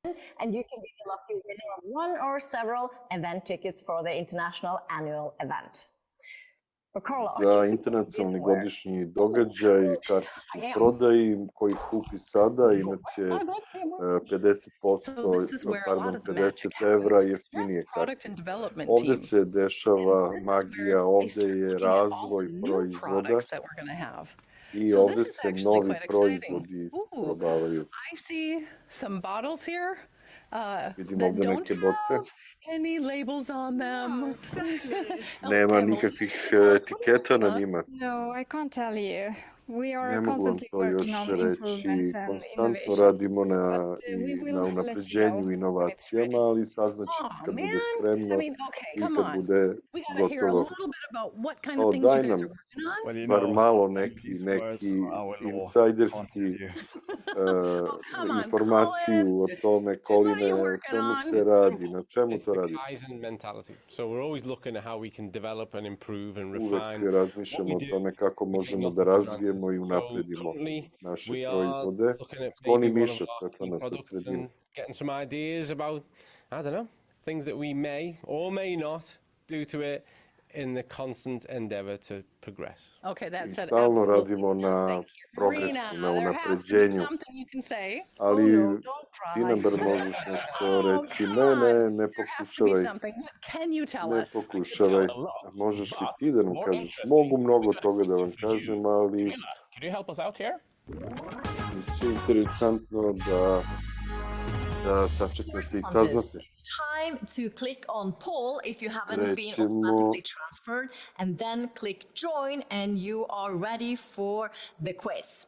and you can be the lucky winner of one or several event tickets for the international annual event. Za internacionalni godišnji događaj, karte su u prodaji, ko ih kupi sada imaće 50 evra jeftinije karte. Ovde se dešava magija, ovde je razvoj proizvoda i ovde se novi proizvodi prodavaju. Vidimo ovde neke boce. Nema nikakvih etiketa na njima. Ne mogu vam to još reći. Konstantno radimo na unapređenju inovacijama, ali saznaćete kad bude spremno i kad bude gotovo. Daj nam bar malo neki insajderski informaciju o tome, Coline, o čemu se radi, na čemu to radi. Uvek razmišljamo o tome kako možemo da razvijemo i unapredimo naše proizvode. Skloni miša, Svetlana, sa sredine. Getting some ideas about, I don't know, things that we may or may not do to it in the constant endeavor to progress. Okay, that said, stalno radimo na progresu, na unapređenju, ali ti nam bar možeš nešto reći. Ne pokušavaj. Ne pokušavaj. Možeš li ti da nam kažeš? Mogu mnogo toga da vam kažem, ali biće interesantno da sačekate i saznate. Time to click on poll if you haven't been automatically transferred, and then click join and you are ready for the quiz.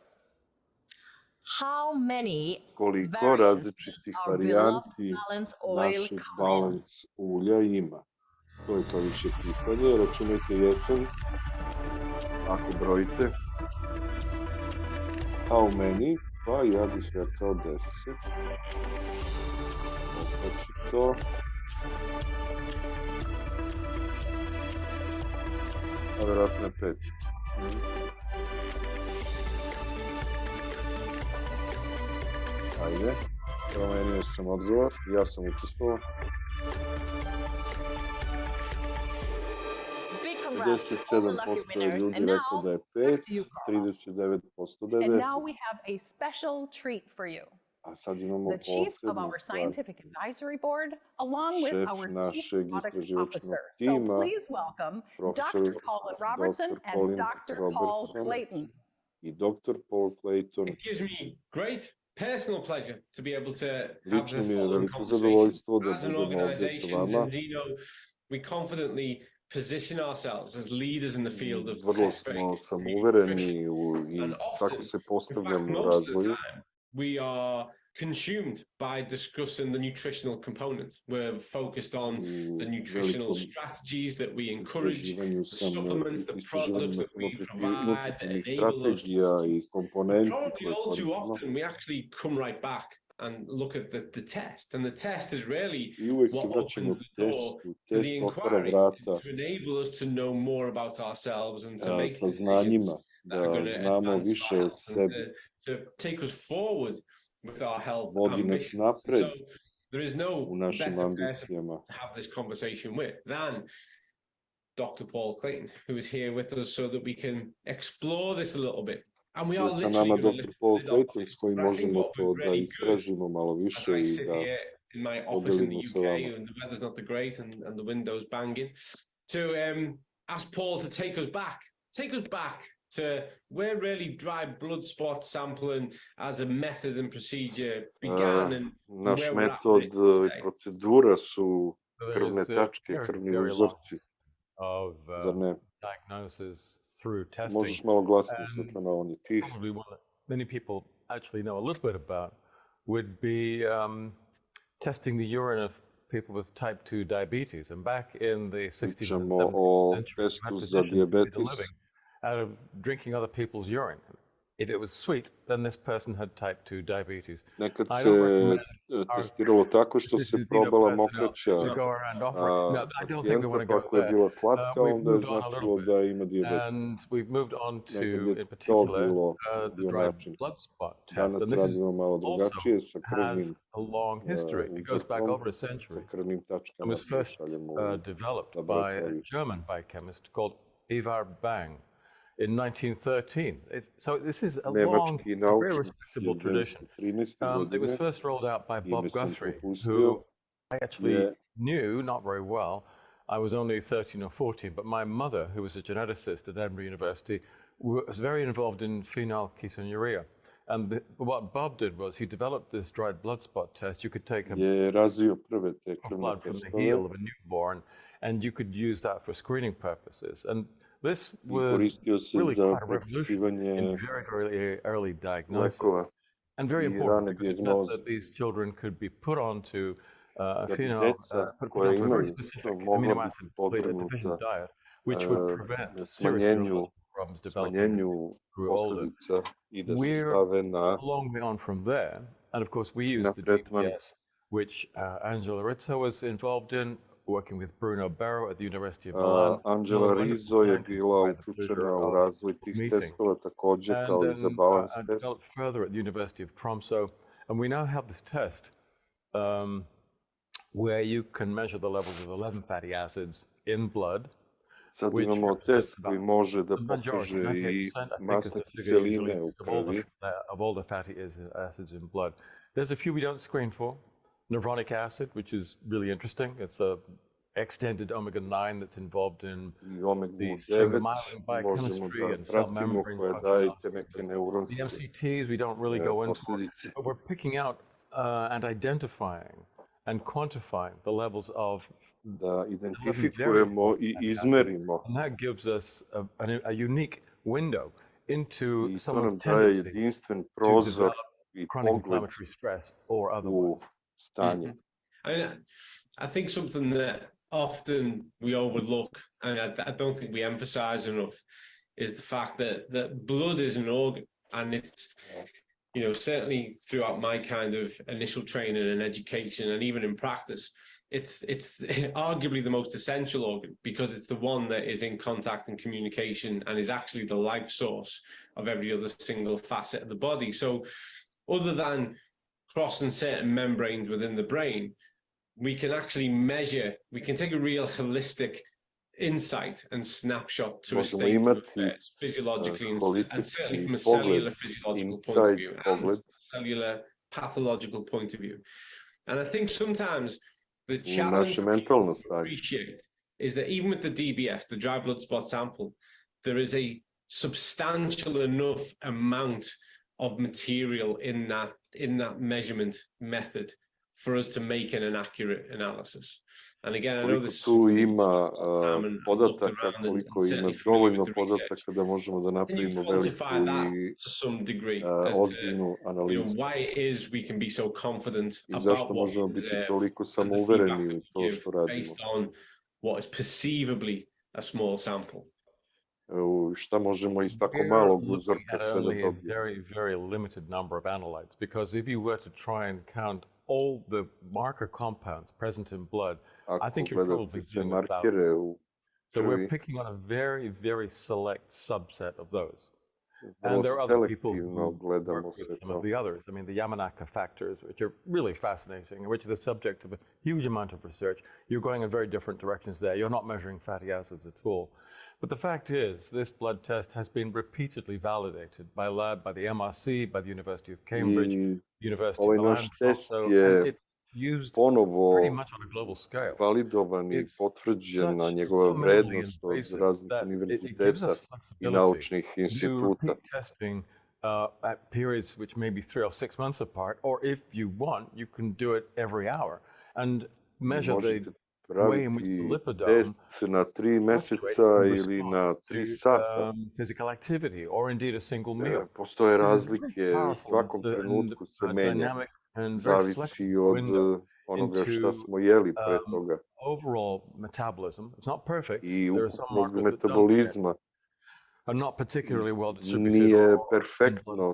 How many koliko različitih varijanti našeg balans ulja ima? To je sledeće pitanje. Računajte jesen, ako brojite. How many? Pa ja bih rekao 10. Znači to. A vjerojatno je 5. Ajde, promenio sam odgovor, ja sam učestvovao. 57% ljudi rekao da je 5, 39% da je 10. A sad imamo posebnu stvar. Šef našeg istraživačkog tima, profesor Dr. Colin Robertson i Dr. Paul Clayton. Personal pleasure to be able to have Lično the mi je full veliko conversation zadovoljstvo da as an budemo ovdje sa organization. vama. Zinzino, we confidently position ourselves as leaders in the field of Vrlo smo samouvereni i tako se postavljamo u razvoju. We are consumed by discussing the nutritional components. We're focused on the nutritional strategies that we encourage, the supplements, the products that we provide that enable us. Probably all too often we actually come right back and look at the test, and the test is really what opens the door to the inquiry, to enable us to know more about ourselves and to make decisions that are going to advance our health and to take us forward with our health ambitions. So there is no better person to have this conversation with than Dr. Paul Clayton, who is here with us so that we can explore this a little bit. And we are literally going to Dr. Paul Clayton, s kojim možemo to da istražimo malo više i da in my office in the UK, and the weather's not the great, and the window's banging, to ask Paul to take us back to where really dry blood spot sampling as a method and procedure began, and naš metod i procedura su krvne tačke, krvni uzorci. Zar ne? Možeš malo glasnije, Svetlana, on je tih. Many people actually know a little bit about would be testing the urine of people with type 2 diabetes. And back in the 60s and 70s century, testu za dijabetes. out of drinking other people's urine. if it was sweet, then this person had type 2 diabetes. Nekad I se don't recommend testiralo tako što se Zinzino probala personnel mokraća to go around offering. No, I don't think we pacijenta, want to pa go ako je there. bila slatka, We've onda je moved on a little značilo bit, da ima dijabetes. and we've moved on to, Nekad je in to particular, bio the dried način. blood spot test. Danas And this is radimo malo also drugačije sa has krvnim a long history. It goes back uzorkom, over a sa century, krvnim and tačkama was koje first šaljemo u developed by a laboratoriju. German biochemist called Ivar Bang in 1913. So this is a long, Nemački a very naučnik respectable tradition. 1913. It was first rolled out by Bob Ime sam Guthrie, propustio. who I actually Je knew not very well. I was only 13 or 14, but my mother, who was a geneticist at Edinburgh University, was very involved in phenylketonuria. And what Bob did was he developed this dried blood spot test. You could take je razvio prve te krvne blood from the testove heel of a newborn, and you could use that for screening purposes. And this i was koristio se really za quite a revolution in prepisivanje very, very early diagnosis. lekova And very i important rane because it meant dijagnoze. that these children could be put onto a Da bi phenol, deca put koja onto a very imaju specific mogla amino biti acid podvrgnuta deficient diet, which would prevent serious smanjenju neurological problems developing as smanjenju they grew older. posledica i da se We're stave na a long way on from there, and of course we na used the tretman. DBS, which Angela Rizzo was involved in, working with Bruno Barrow at the University of Milan. Anđela Rizzo je bila uključena u razvoj tih testova takođe And kao i then za balans test. developed further at the University of Tromsø, and we now have this test where you can measure the levels of 11 fatty acids in blood. Sad imamo test koji može da pokaže i masne kiseline u krvi. Of all the fatty acids in blood. There's a few we don't screen for. Neuronic acid, which is really interesting. It's a extended omega-9 that's involved in the myelin biochemistry and cell membrane functionality. The MCTs we don't really go into, but we're picking out and identifying and quantifying the levels of da identifikujemo i izmerimo. And that gives us a unique window into someone's daje jedinstven prozor i chronic pogled inflammatory stress or u otherwise. stanje. I think something that often we overlook, and I don't think we emphasize enough, is the fact that blood is an organ, and it's, certainly throughout my kind of initial training and education, and even in practice, it's arguably the most essential organ because it's the one that is in contact and communication and is actually the life source of every other single facet of the body. So other than crossing certain membranes within the brain, we can actually measure, we can take a real holistic insight and snapshot to a state of affairs, physiologically and certainly from a cellular physiological point of view and cellular pathological point of view. And I think sometimes the challenge to appreciate is that even with the DBS, the dry blood spot sample, there is a substantial enough amount of material in that measurement method for us to make an accurate analysis. And again, I know this tu ima podataka, koliko ima dovoljno podataka da možemo da napravimo veliku i ozbiljnu analizu. I zašto možemo biti toliko samouvereni u to što radimo. What is perceivably a small sample. Šta možemo iz tako malog uzorka sve da dobijemo. Very, very limited number of analytes, because if you were to try and count all the marker compounds present in blood, I think you're probably doing thousands. So we're picking on a very, very select subset of those. And there are other people who work with some of the others. I mean, the Yamanaka factors, which are really fascinating, which are the subject of a huge amount of research. You're going in very different directions there. You're not measuring fatty acids at all. But the fact is, this blood test has been repeatedly validated by the MRC, by the University of Cambridge, University of Milan, and it's used pretty much on a global scale. Validovan i potvrđena njegova vrednost od raznih univerziteta i naučnih instituta. Testing at periods which may be 3 or 6 months apart, or if you want, you can do it every hour and measure the way in which the lipidome test na 3 meseca ili na 3 sata. Physical activity, or indeed a single meal. Postoje razlike, u svakom trenutku se menja. Zavisi od onoga šta smo jeli pre toga. Overall metabolism, it's not perfect. I ukupnog metabolizma. are not particularly well distributed nije or perfektno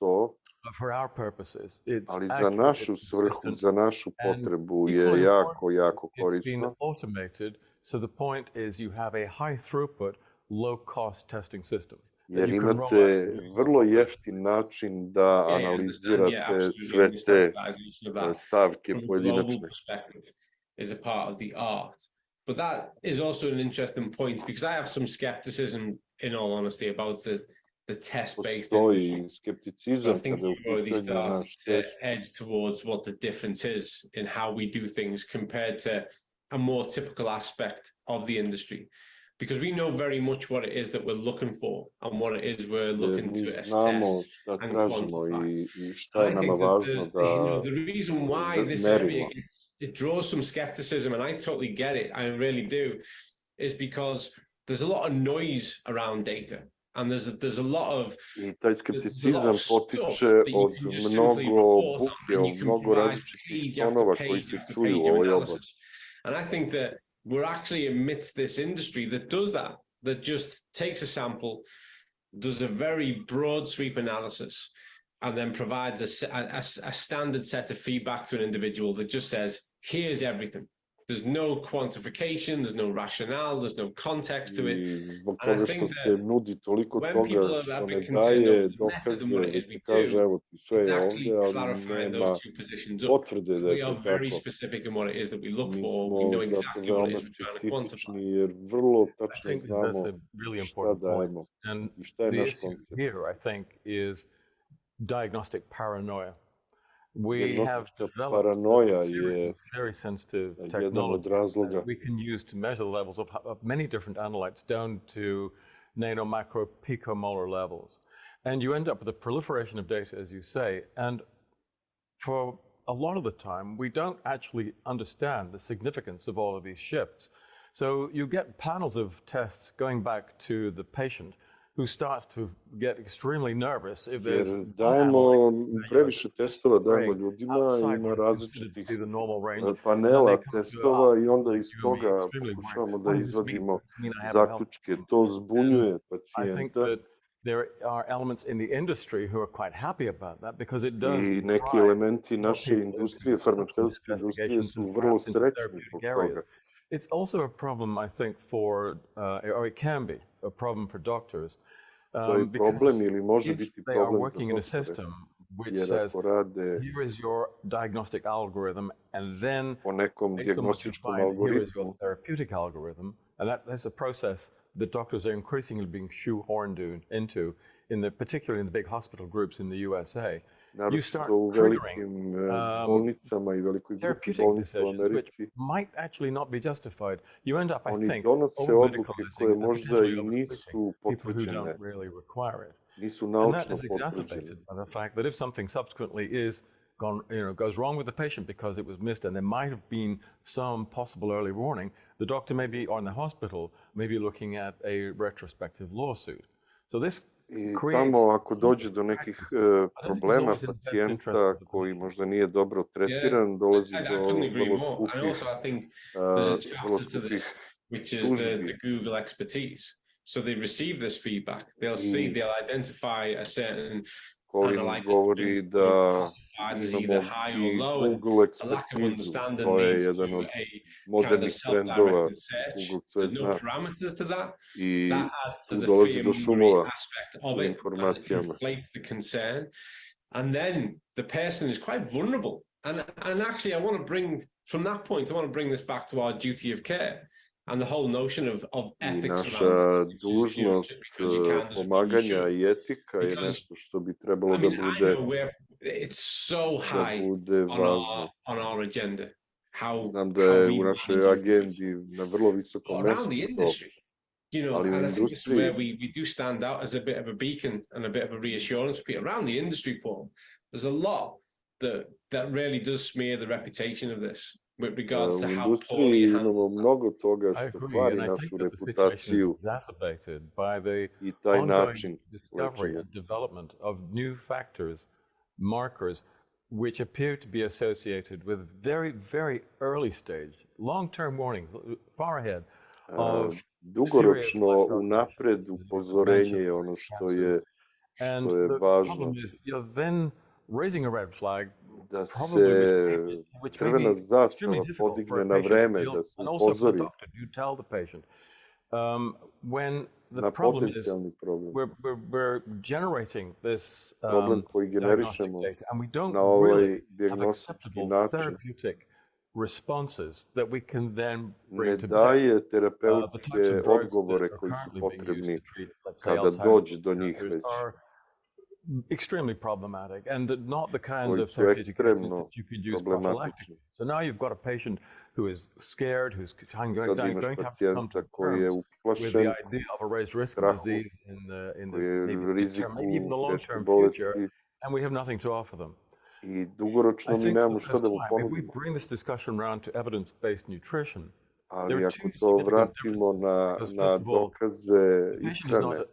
to, but for our purposes, it's ali za accurate, našu it's svrhu, consistent, za našu and potrebu equally je jako, important, jako it's been korisno. automated. So the point is you have a high throughput, low cost testing system. Jer imate vrlo jeftin način da analizirate sve te stavke pojedinačne. Is a part of the art. But that is also an interesting point because I have some skepticism, in all honesty, about the test-based. Postoji skepticizam kada u pitanju naš test. Edge towards what the difference is in how we do things compared to a more typical aspect of the industry. Because we know very much what it is that we're looking for and what it is we're looking to assess. Znamo šta tražimo i šta je nama važno da the reason why this area it draws some skepticism, and I totally get it, I really do, is because there's a lot of noise around data. And there's a lot of I taj skepticizam potiče od mnogo buke, od mnogo različitih tonova koji se čuju u ovoj oblasti. And I think that we're actually amidst this industry that does that just takes a sample, does a very broad sweep analysis, and then provides a standard set of feedback to an individual that just says, here's everything. There's no quantification, there's no rationale, there's no context to it. Zbog toga što se nudi toliko toga što ne daje dokaze, već se kaže evo ti sve je ovdje, ali nema potvrde da je to tako. Mi smo zato veoma specifični jer vrlo tačno znamo šta dajemo i šta je naš koncept. Here, I think, is diagnostic paranoia. We have developed very sensitive technology that we can use to measure the levels of many different analytes down to nano, macro, picomolar levels. And you end up with a proliferation of data, as you say, and for a lot of the time, we don't actually understand the significance of all of these shifts. So you get panels of tests going back to the patient who starts to get extremely nervous if there's dajemo previše testova, dajemo ljudima, ima različitih panela testova i onda iz toga pokušavamo da izvadimo zaključke. To zbunjuje pacijenta. There are elements in the industry who are quite happy about that because it does. I neki elementi naše industrije, farmaceutske industrije su vrlo srećni zbog toga. It's also a problem, I think, or it can be a problem for doctors. Because they are working in a system which says, here is your diagnostic algorithm, and then here is your therapeutic algorithm. And that's a process that doctors are increasingly being shoehorned into, particularly in the big hospital groups in the USA. You start triggering therapeutic decisions which might actually not be justified. You end up, I think, over-medicalizing people who don't really require it. And that is exacerbated by the fact that if something subsequently goes wrong with the patient because it was missed and there might have been some possible early warning, the doctor may be, or in the hospital, may be looking at a retrospective lawsuit. So this I tamo ako dođe do nekih problema pacijenta koji možda nije dobro tretiran, dolazi do vrlo skupih tužbi. The Google expertise. So they receive this feedback. They'll identify a certain Colin govori da imamo i Google ekspertizu, to je jedan od modernih trendova, Google sve zna i tu dolazi do šumova u informacijama. And then the person is quite vulnerable. And actually, I want to bring, from that point, I want to bring this back to our duty of care. And the whole notion of ethics. I naša dužnost pomaganja i etika je nešto što bi trebalo da bude važno. Znam da je u našoj agendi na vrlo visokom mjestu to. Ali u industriji, where we do stand out as a bit of a beacon and a bit of a reassurance around the industry, Paul. There's a lot that really does smear the reputation of this. With regards to how poorly imamo mnogo toga što kvari našu reputaciju i taj način discovery and development of new factors, markers, which appear to be associated with very, very early stage, long-term warnings, far ahead of Dugoročno unapred upozorenje je ono što je važno. Da se crvena zastava podigne na vreme, da se upozori na potencijalni problem. Problem koji generišemo na ovaj dijagnostički način ne daje terapeutske odgovore koji su potrebni kada dođe do njih već. Extremely problematic and not the kinds of therapeutic treatments that you could use prophylactically. So now you've got a patient who is scared, who's going to have to come to terms with the idea of a raised risk of disease in the maybe even the long-term future, and we have nothing to offer them. I dugoročno mi nemamo što da mu ponudimo. If we bring this discussion around to evidence-based nutrition, ali ako to vratimo na dokaze ishrane,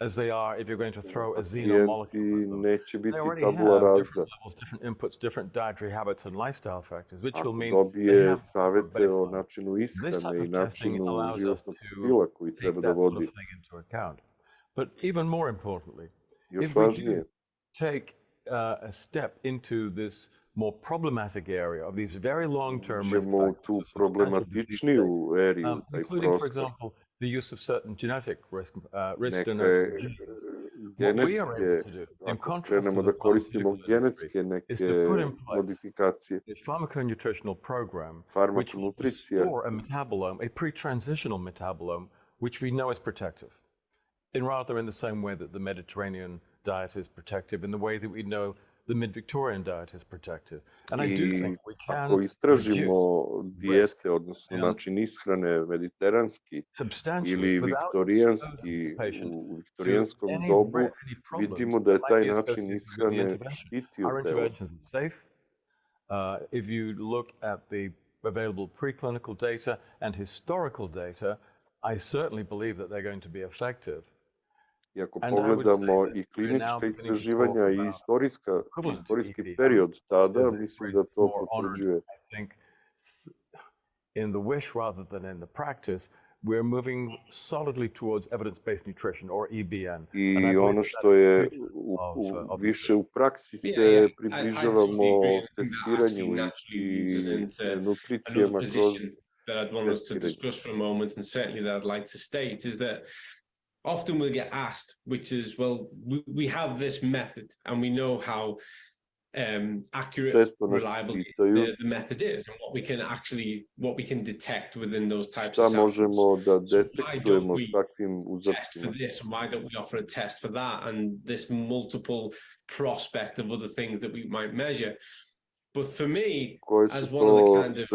as they are if you're going to throw a Zinzino molecule. Neće biti tabula rasa. Different inputs, different dietary habits and lifestyle factors, which will mean dobije savete o načinu ishrane I načinu životnog stila koji treba da vodi. But even more importantly, if we do take a step into this more problematic area of these very long-term risk factors, tu problematičniju eriju, including, for example, the use of certain genetic risk genetske, ako krenemo da koristimo genetske neke modifikacije, pharmaconutritional program, farmakonutricija, a pre-transitional metabolome, which we know is protective, in rather in the same way that the Mediterranean diet is protective, in the way that we know the mid-Victorian diet is protective. And I do think we can ako istražimo dijete, odnosno način ishrane mediteranski ili viktorijanski u viktorijanskom dobu, vidimo da je taj način ishrane štitio telo. If you look at the available preclinical data and historical data, I certainly believe that they're going to be effective. I ako pogledamo I klinička istraživanja I istorijski period tada, mislim da to potvrđuje. In the wish rather than in the practice, we're moving solidly towards evidence-based nutrition or EBN. I ono što je više u praksi se približavamo testiranju I nutricijama kroz that I'd want us to discuss for a moment, and certainly that I'd like to state, is that often we'll get asked, which is, well, we have this method and we know how accurate, reliable the method is, and what we can detect within those types of samples. So why don't we test for this? Why don't we offer a test for that? And this multiple prospect of other things that we might measure. But for me, as one of the kind of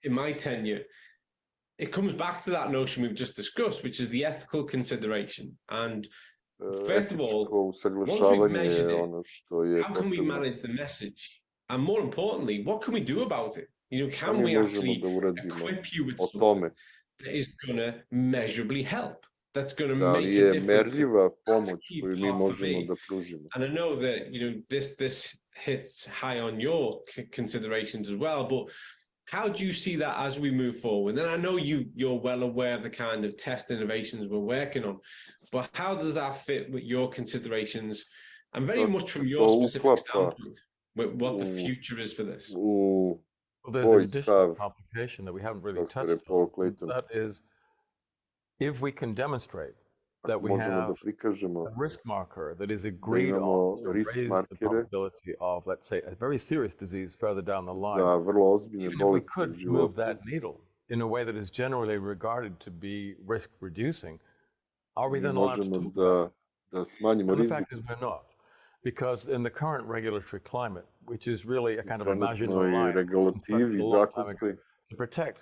in my tenure, it comes back to that notion we've just discussed, which is the ethical consideration. And first of all, once we've measured it, how can we manage the message? And more importantly, what can we do about it? Can we actually equip you with something that is going to measurably help? That's going to make a difference. And I know that this hits high on your considerations as well, but how do you see that as we move forward? And I know you're well aware of the kind of test innovations we're working on, but how does that fit with your considerations and very much from your specific standpoint with what the future is for this? Well, there's an additional complication that we haven't really touched on. That is, if we can demonstrate that we have a risk marker that is agreed on to raise the probability of, let's say, a very serious disease further down the line, even if we could move that needle in a way that is generally regarded to be risk reducing, are we then allowed to do that? And the fact is we're not. Because in the current regulatory climate, which is really a kind of imaginary line, to protect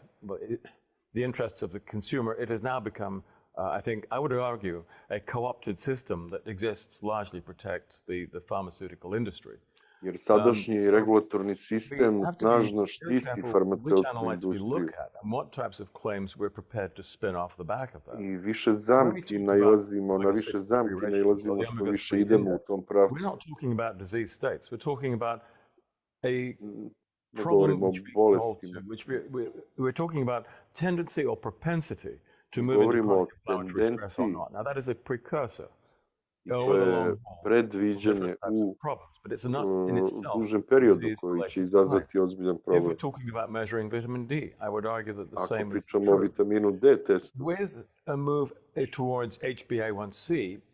the interests of the consumer, it has now become, I think, I would argue, a co-opted system that exists largely protects the pharmaceutical industry. Jer sadašnji regulatorni sistem snažno štiti farmaceutsku industriju. What types of claims we're prepared to spin off the back of that. I više zamki nailazimo, na više zamki nailazimo što više idemo u tom pravcu. We're not talking about disease states. We're talking about a problem which we're talking about tendency or propensity to move into chronic inflammatory stress or not. Now that is a precursor. To je predviđanje u dužem periodu koji će izazvati ozbiljan problem. If we're talking about measuring vitamin D, I would argue that the same is true. Ako pričamo o vitaminu D testu, with a move towards HbA1c,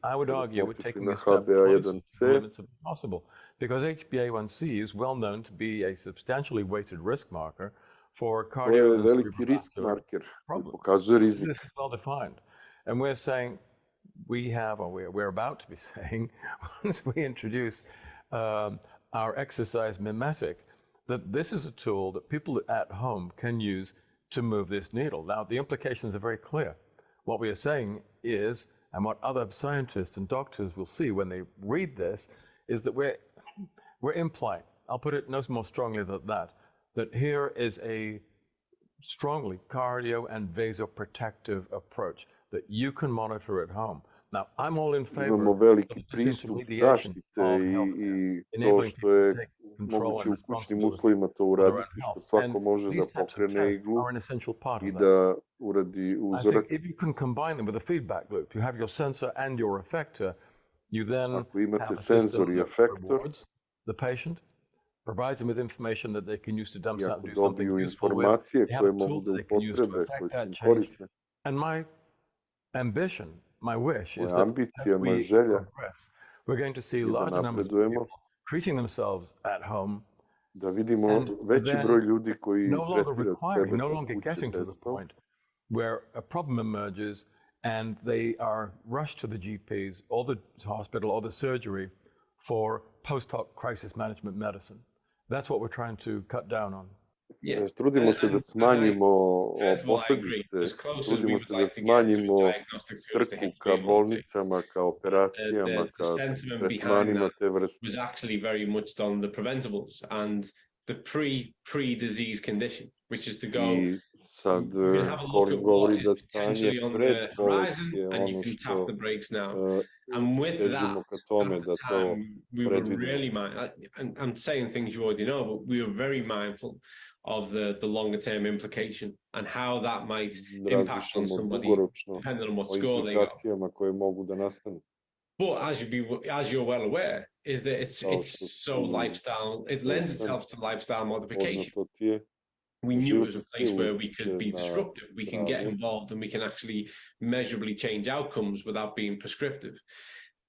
I would argue we're taking a step closer to the limits of possible, because HbA1c is well known to be a substantially weighted risk marker for cardio and cerebrovascular problems. This is well defined, and we're saying we're about to be saying, once we introduce our exercise mimetic, that this is a tool that people at home can use to move this needle. Now, the implications are very clear. What we are saying is, and what other scientists and doctors will see when they read this, is that we're implying, I'll put it no more strongly than that here is a strongly cardio and vasoprotective approach that you can monitor at home. Now, I'm all in favor imamo veliki pristup zaštite i to što je moguće u kućnim uslovima to uraditi, što svako može da pokrene iglu i da uradi uzorak. If you can combine them with a feedback loop, you have your sensor and your effector, you then have a system that rewards the patient, provides them with information that they can use to dump something, do something useful with. They have a tool that they can use to affect that change. And my ambition, my wish is that as we progress, we're going to see larger numbers of people treating themselves at home, da vidimo veći broj ljudi koji no longer getting to the point where a problem emerges and they are rushed to the GPs or the hospital or the surgery for post-hoc crisis management medicine. That's what we're trying to cut down on. Trudimo se da smanjimo posljedice, trudimo se da smanjimo trku ka bolnicama, ka operacijama, ka tretmanima te vrste. Was actually very much on the preventables and the pre-disease condition, which is to go. Sad Colin govori da stanje pred bolest je ono što težimo ka tome da to predvidimo. I'm saying things you already know, but we were very mindful of the longer term implication and how that might impact on somebody depending on what score they got. Koje mogu da nastanu. But as you're well aware, is that it's so lifestyle, it lends itself to lifestyle modification. We knew it was a place where we could be disruptive, we can get involved and we can actually measurably change outcomes without being prescriptive.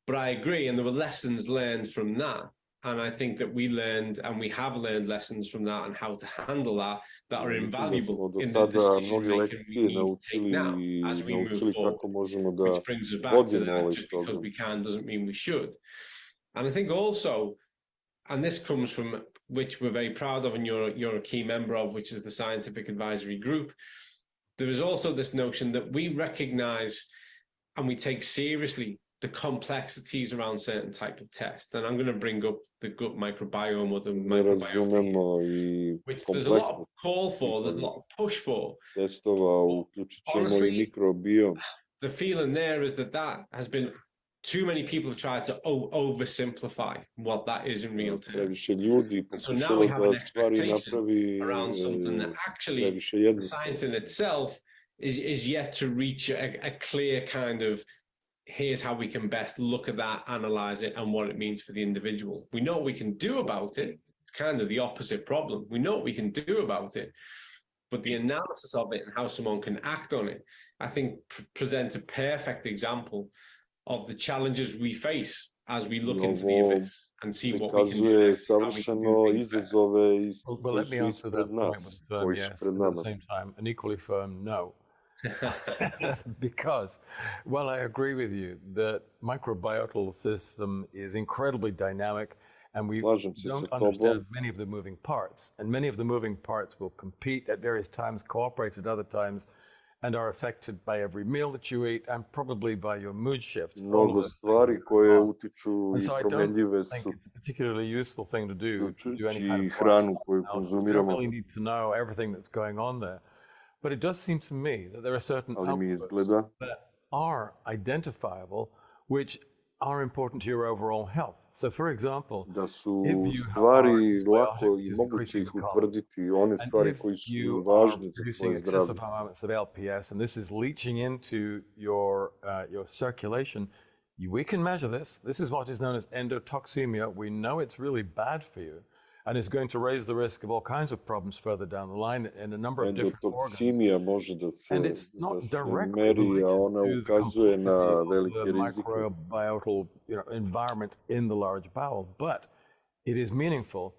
But I agree, and there were lessons learned from that. And I think that we learned, and we have learned lessons from that and how to handle that are invaluable in the decision making we take now as we move forward, which brings us back to that just because we can doesn't mean we should. And I think also, and this comes from which we're very proud of and you're a key member of, which is the Scientific Advisory Group, there is also this notion that we recognize and we take seriously the complexities around certain type of tests. And I'm going to bring up the gut microbiome or the microbiome, which there's a lot of call for, there's a lot of push for. Honestly, the feeling there is that has been too many people have tried to oversimplify what that is in real terms. So now we have an expectation around something that actually the science in itself is yet to reach a clear kind of, here's how we can best look at that, analyze it, and what it means for the individual. We know what we can do about it. It's kind of the opposite problem. We know what we can do about it, but the analysis of it and how someone can act on it, I think presents a perfect example of the challenges we face as we look into the abyss and see what we can do. Well, let me answer that point with at the same time, an equally firm no. Because, well, I agree with you that microbiota system is incredibly dynamic and we don't understand many of the moving parts. And many of the moving parts will compete at various times, cooperate at other times, and are affected by every meal that you eat and probably by your mood shifts. Mnogo stvari koje utiču i promjenjive su. I think it's a particularly useful thing to do any kind of hranu koju konzumiramo. You don't really need to know everything that's going on there. But it does seem to me that there are certain outputs that are identifiable, which are important to your overall health. So, for example, da su if you stvari are lako dysbiotic, i is moguće increasing ih the cost. utvrditi, one And stvari if koji su you are važne za producing tvoje excessive zdravlje. amounts of LPS, and this is leaching into your circulation, we can measure this. This is what is known as endotoxemia. We know it's really bad for you, and it's going to raise the risk of all kinds of problems further down the line in a number of different organs. Endotoksimija može da se meri, a ona ukazuje na velike the rizike. microbiotal environment in the large bowel, but it is meaningful,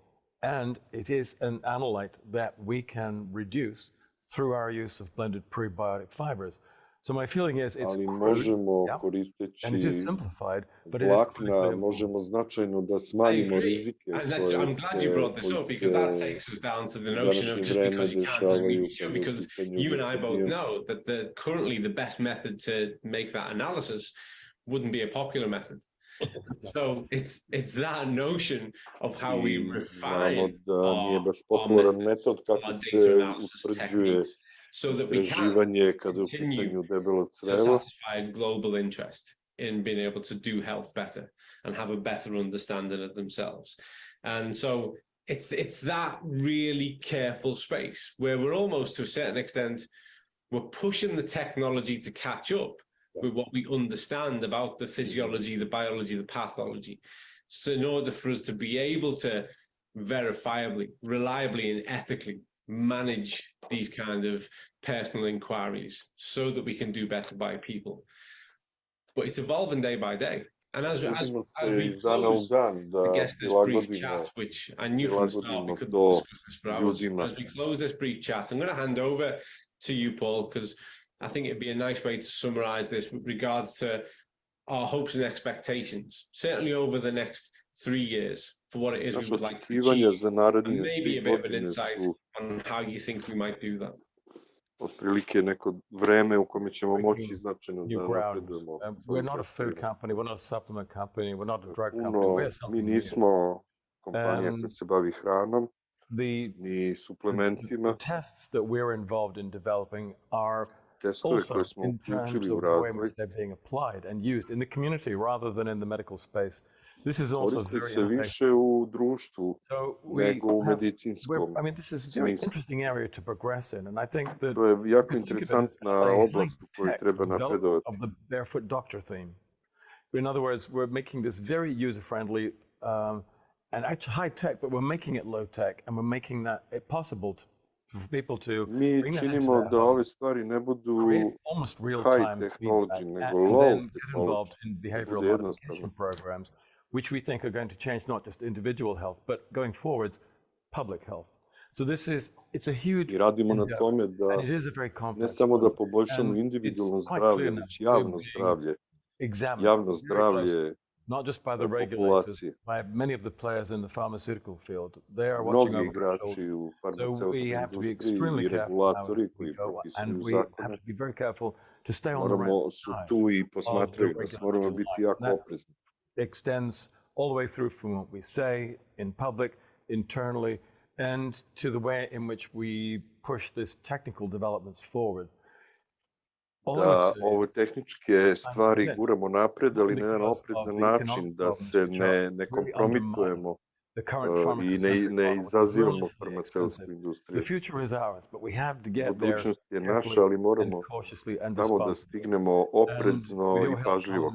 and it is an analyte that we can reduce through our use of blended prebiotic fibers. So my feeling is it's Ali crude, možemo and it koristeći is simplified, but it is vlakna, možemo značajno da smanjimo rizike I'm glad you brought this up, because that takes us down to the notion of just because you can't doesn't mean you should, because you and I both know that currently the best method to make that analysis wouldn't be a popular method. So it's that notion of how we refine our data analysis techniques so that we can continue to satisfy a global interest in being able to do health better and have a better understanding of themselves. And so it's that really careful space where we're almost, to a certain extent, we're pushing the technology to catch up with what we understand about the physiology, the biology, the pathology. So in order for us to be able to verifiably, reliably, and ethically manage these kind of personal inquiries so that we can do better by people. But it's evolving day by day. And as we close, I guess, this brief chat, which I knew from the start we couldn't discuss this for hours. As we close this brief chat, I'm going to hand over to you, Paul, because I think it'd be a nice way to summarize this with regards to our hopes and expectations, certainly over the next 3 years, for what it is we would like to achieve, and maybe a bit of an insight on how you think we might do that. Otprilike neko vreme u kome ćemo moći značajno da napredujemo. We're not a food company, we're not a supplement company, we're not a drug company. Mi nismo kompanija koja se bavi hranom, ni suplementima. The tests that we're involved in developing are testove koje smo uključili u razvoj they're being applied and used in the community rather than in the medical space. This is also koriste se više u društvu nego u medicinskom. I mean, this is a very interesting area to progress in, and I think that to je jako interesantna oblast u kojoj treba napredovati. Of the barefoot doctor theme. In other words, we're making this very user-friendly and actually high-tech, but we're making it low-tech, and we're making that it possible for people to mi činimo da ove stvari ne budu high technology, nego low technology. In behavioral modification programs, which we think are going to change not just individual health, but going forward, public health. So it's a huge... I radimo na tome da ne samo da poboljšamo individualno zdravlje, već javno zdravlje. Javno zdravlje not just by the regulators, by many of the players in the pharmaceutical field. They are watching over the shoulder. So we have to be extremely careful how we go, and we have to be very careful to stay on the right side. Extends all the way through from what we say in public, internally, and to the way in which we push this technical developments forward. Da ove tehničke stvari guramo napred, ali na jedan oprezan način, da se ne kompromitujemo i ne izazivamo farmaceutsku industriju. Budućnost je naša, ali moramo tamo da stignemo oprezno i pažljivo.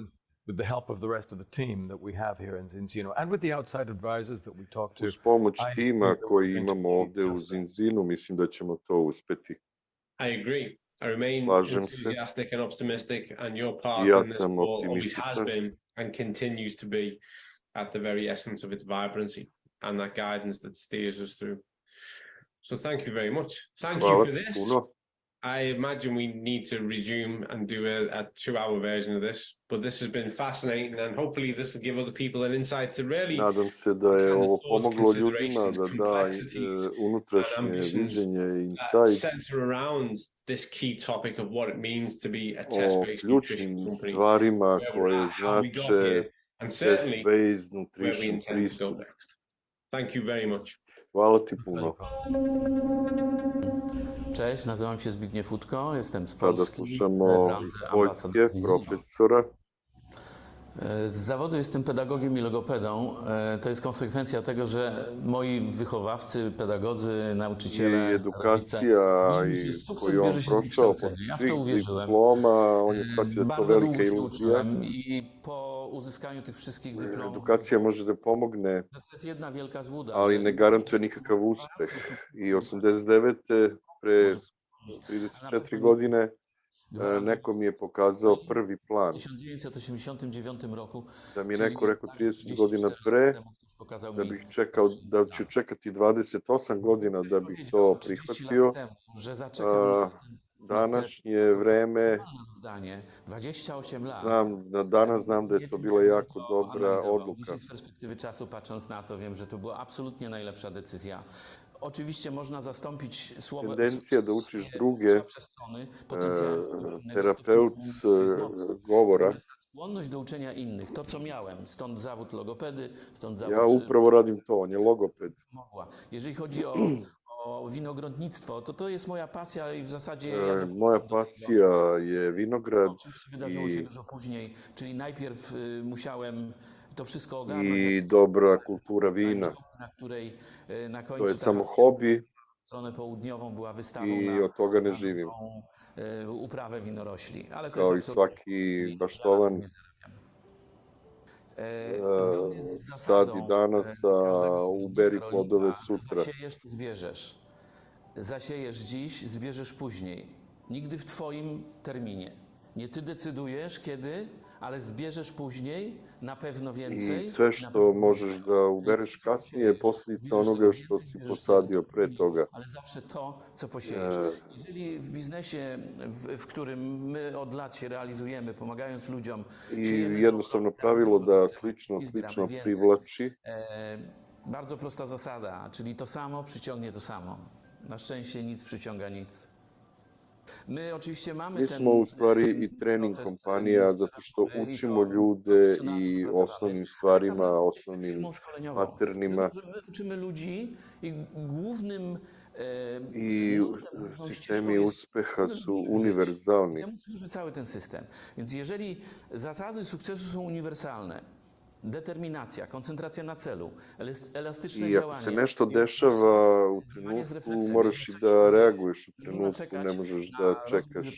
With the help of the rest of the team that we have here in Zinzino and with the outside advisors that we talk to. Uz pomoć tima koji imamo ovde u Zinzinu, mislim da ćemo to uspeti. I agree. I remain enthusiastic and optimistic, and your part in this all always has been and continues to be at the very essence of its vibrancy and that guidance that steers us through. So thank you very much. Thank you for this. I imagine we need to resume and do a 2-hour version of this, but this has been fascinating, and hopefully this will give other people an insight to really nadam se da je ovo pomoglo ljudima da da unutrašnje viđenje i insight center around this key topic of what it means to be a test-based nutrition company, stvarima koje znače test-based nutrition pristup. Thank you very much. Hvala ti puno. Cześć, nazywam się Zbigniew Utko, jestem z Polski. Sada slušamo iz Poljske profesora. Z zawodu jestem pedagogiem i logopedą. To jest konsekwencja tego, że moi wychowawcy, pedagodzy, nauczyciele, I edukacija i sukces koju on bierze się z prošao, wykształcenia. poslije Ja w to svih uwierzyłem. diploma, on je shvatio da je to Bardzo velika długo się iluzija. uczyłem i po uzyskaniu tych wszystkich dyplomów, Edukacija može da pomogne, to jest jedna wielka złuda, ali że ne garantuje nikakav uspeh. I 89. pre a na 34 pewno nie godine gwarantuje. neko mi je pokazao prvi W plan. 1989 roku, Da mi je czyli neko rekao 30 34 godina lat pre temu, ktoś pokazał da mi bih čekao, da ću čekati 28 godina da bih to powiedział 30 lat prihvatio. temu, że zaczekam na Današnje vreme, zdanie, 28 lat. danas znam da je to bila jako dobra Analizował. odluka. Dzisiaj z perspektywy czasu, patrząc na to, wiem, że to była absolutnie najlepsza decyzja. Oczywiście można zastąpić słowo Tendencija da učiš druge, słabsze strony potencjałem innego, terapeut govora. skłonność do uczenia innych, to co miałem, stąd zawód logopedy, stąd zawód... Ja upravo radim to, on je logoped. Mogła. Jeżeli chodzi o winogrodnictwo, to jest moja pasja i w zasadzie... Moja pasja je vinograd Oczywiście wydarzyło się dużo później, czyli najpierw musiałem to wszystko ogarnąć. i dobra kultura wina. Na której na końcu To je samo hobi stronę południową była wystawą i od toga ne živim. uprawę winorośli. Ale to Kao i jest svaki baštovan sadi danas, a uberi plodove sutra. Zasiejesz, zbierzesz. Zasiejesz dziś, zbierzesz później. Nigdy w twoim terminie. Nie ty decydujesz kiedy, ale zbierzesz później na pewno więcej. I sve što možeš da ubereš kasnije je posljedica onoga što si posadio pre toga. Ale zawsze to, co posiejesz. Jeżeli w biznesie, w którym my od lat się realizujemy, pomagając ludziom... I jednostavno pravilo da slično privlači. Bardzo prosta zasada, czyli to samo przyciągnie to samo. Na szczęście nic przyciąga nic. My oczywiście mamy Mi smo u stvari i trening kompanija zato što učimo ljude i osnovnim stvarima, osnovnim paternima. My uczymy ludzi i głównym i sistemi uspeha su univerzalni. Służy cały ten system. Więc jeżeli zasady sukcesu są uniwersalne, determinacja, koncentracja na celu, elastyczne I ako działanie. se nešto dešava u trenutku, moraš i da reaguješ u trenutku, ne možeš da čekaš,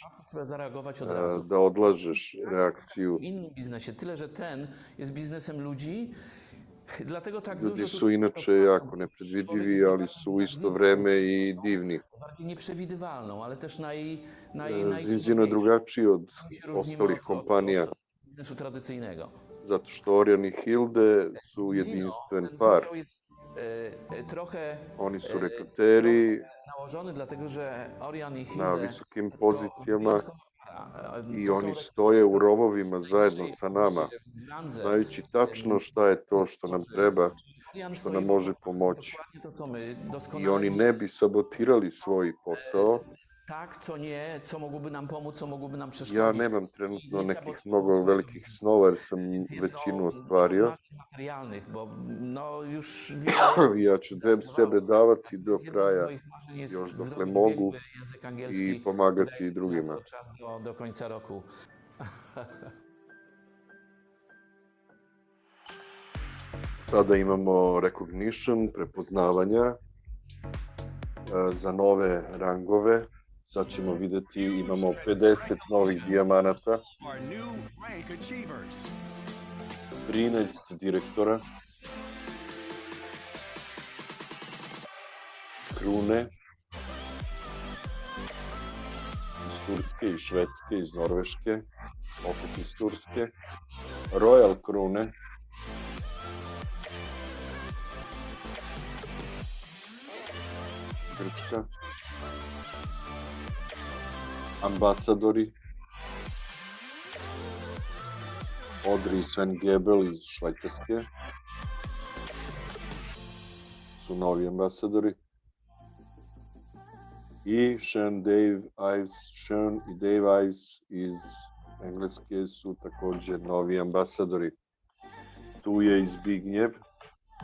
da odlažeš reakciju. W innym biznesie, tyle że ten jest biznesem ludzi. Dlatego tak Ljudi dużo su inače jako nepredvidivi, ali su u isto vreme i divni. bardziej nieprzewidywalną, ale też Zinzino je drugačiji od ostalih kompanija, biznesu tradycyjnego. zato što Orion i Hilde su jedinstven par. Oni su rekruteri Nałożony, dlatego że Orion i na Hilde visokim pozicijama i oni stoje u rovovima zajedno sa nama, znajući tačno šta je to što nam treba, što nam može pomoći. I oni ne bi sabotirali svoj posao. Tak, co nie, co mogłoby nam pomóc, co mogłoby nam Ja przeszkodzić. nemam trenutno nekih mnogo velikih snova jer sam većinu ostvario. Materialnych, bo no już Ja ću sebe davati do kraja još dokle mogu i pomagati drugima. Czas do końca roku. Sada imamo recognition, prepoznavanja za nove rangove. Sad ćemo vidjeti, imamo 50 novih dijamanata, 13 direktora, krune iz Turske, iz Švedske, iz Norveške, opet iz Turske, Royal krune, Grčka, ambasadori, Audrey Sven-Gebel iz Švajcarske su novi ambasadori i Sean i Dave Ives iz Engleske su također novi ambasadori. Tu je i Zbignjev,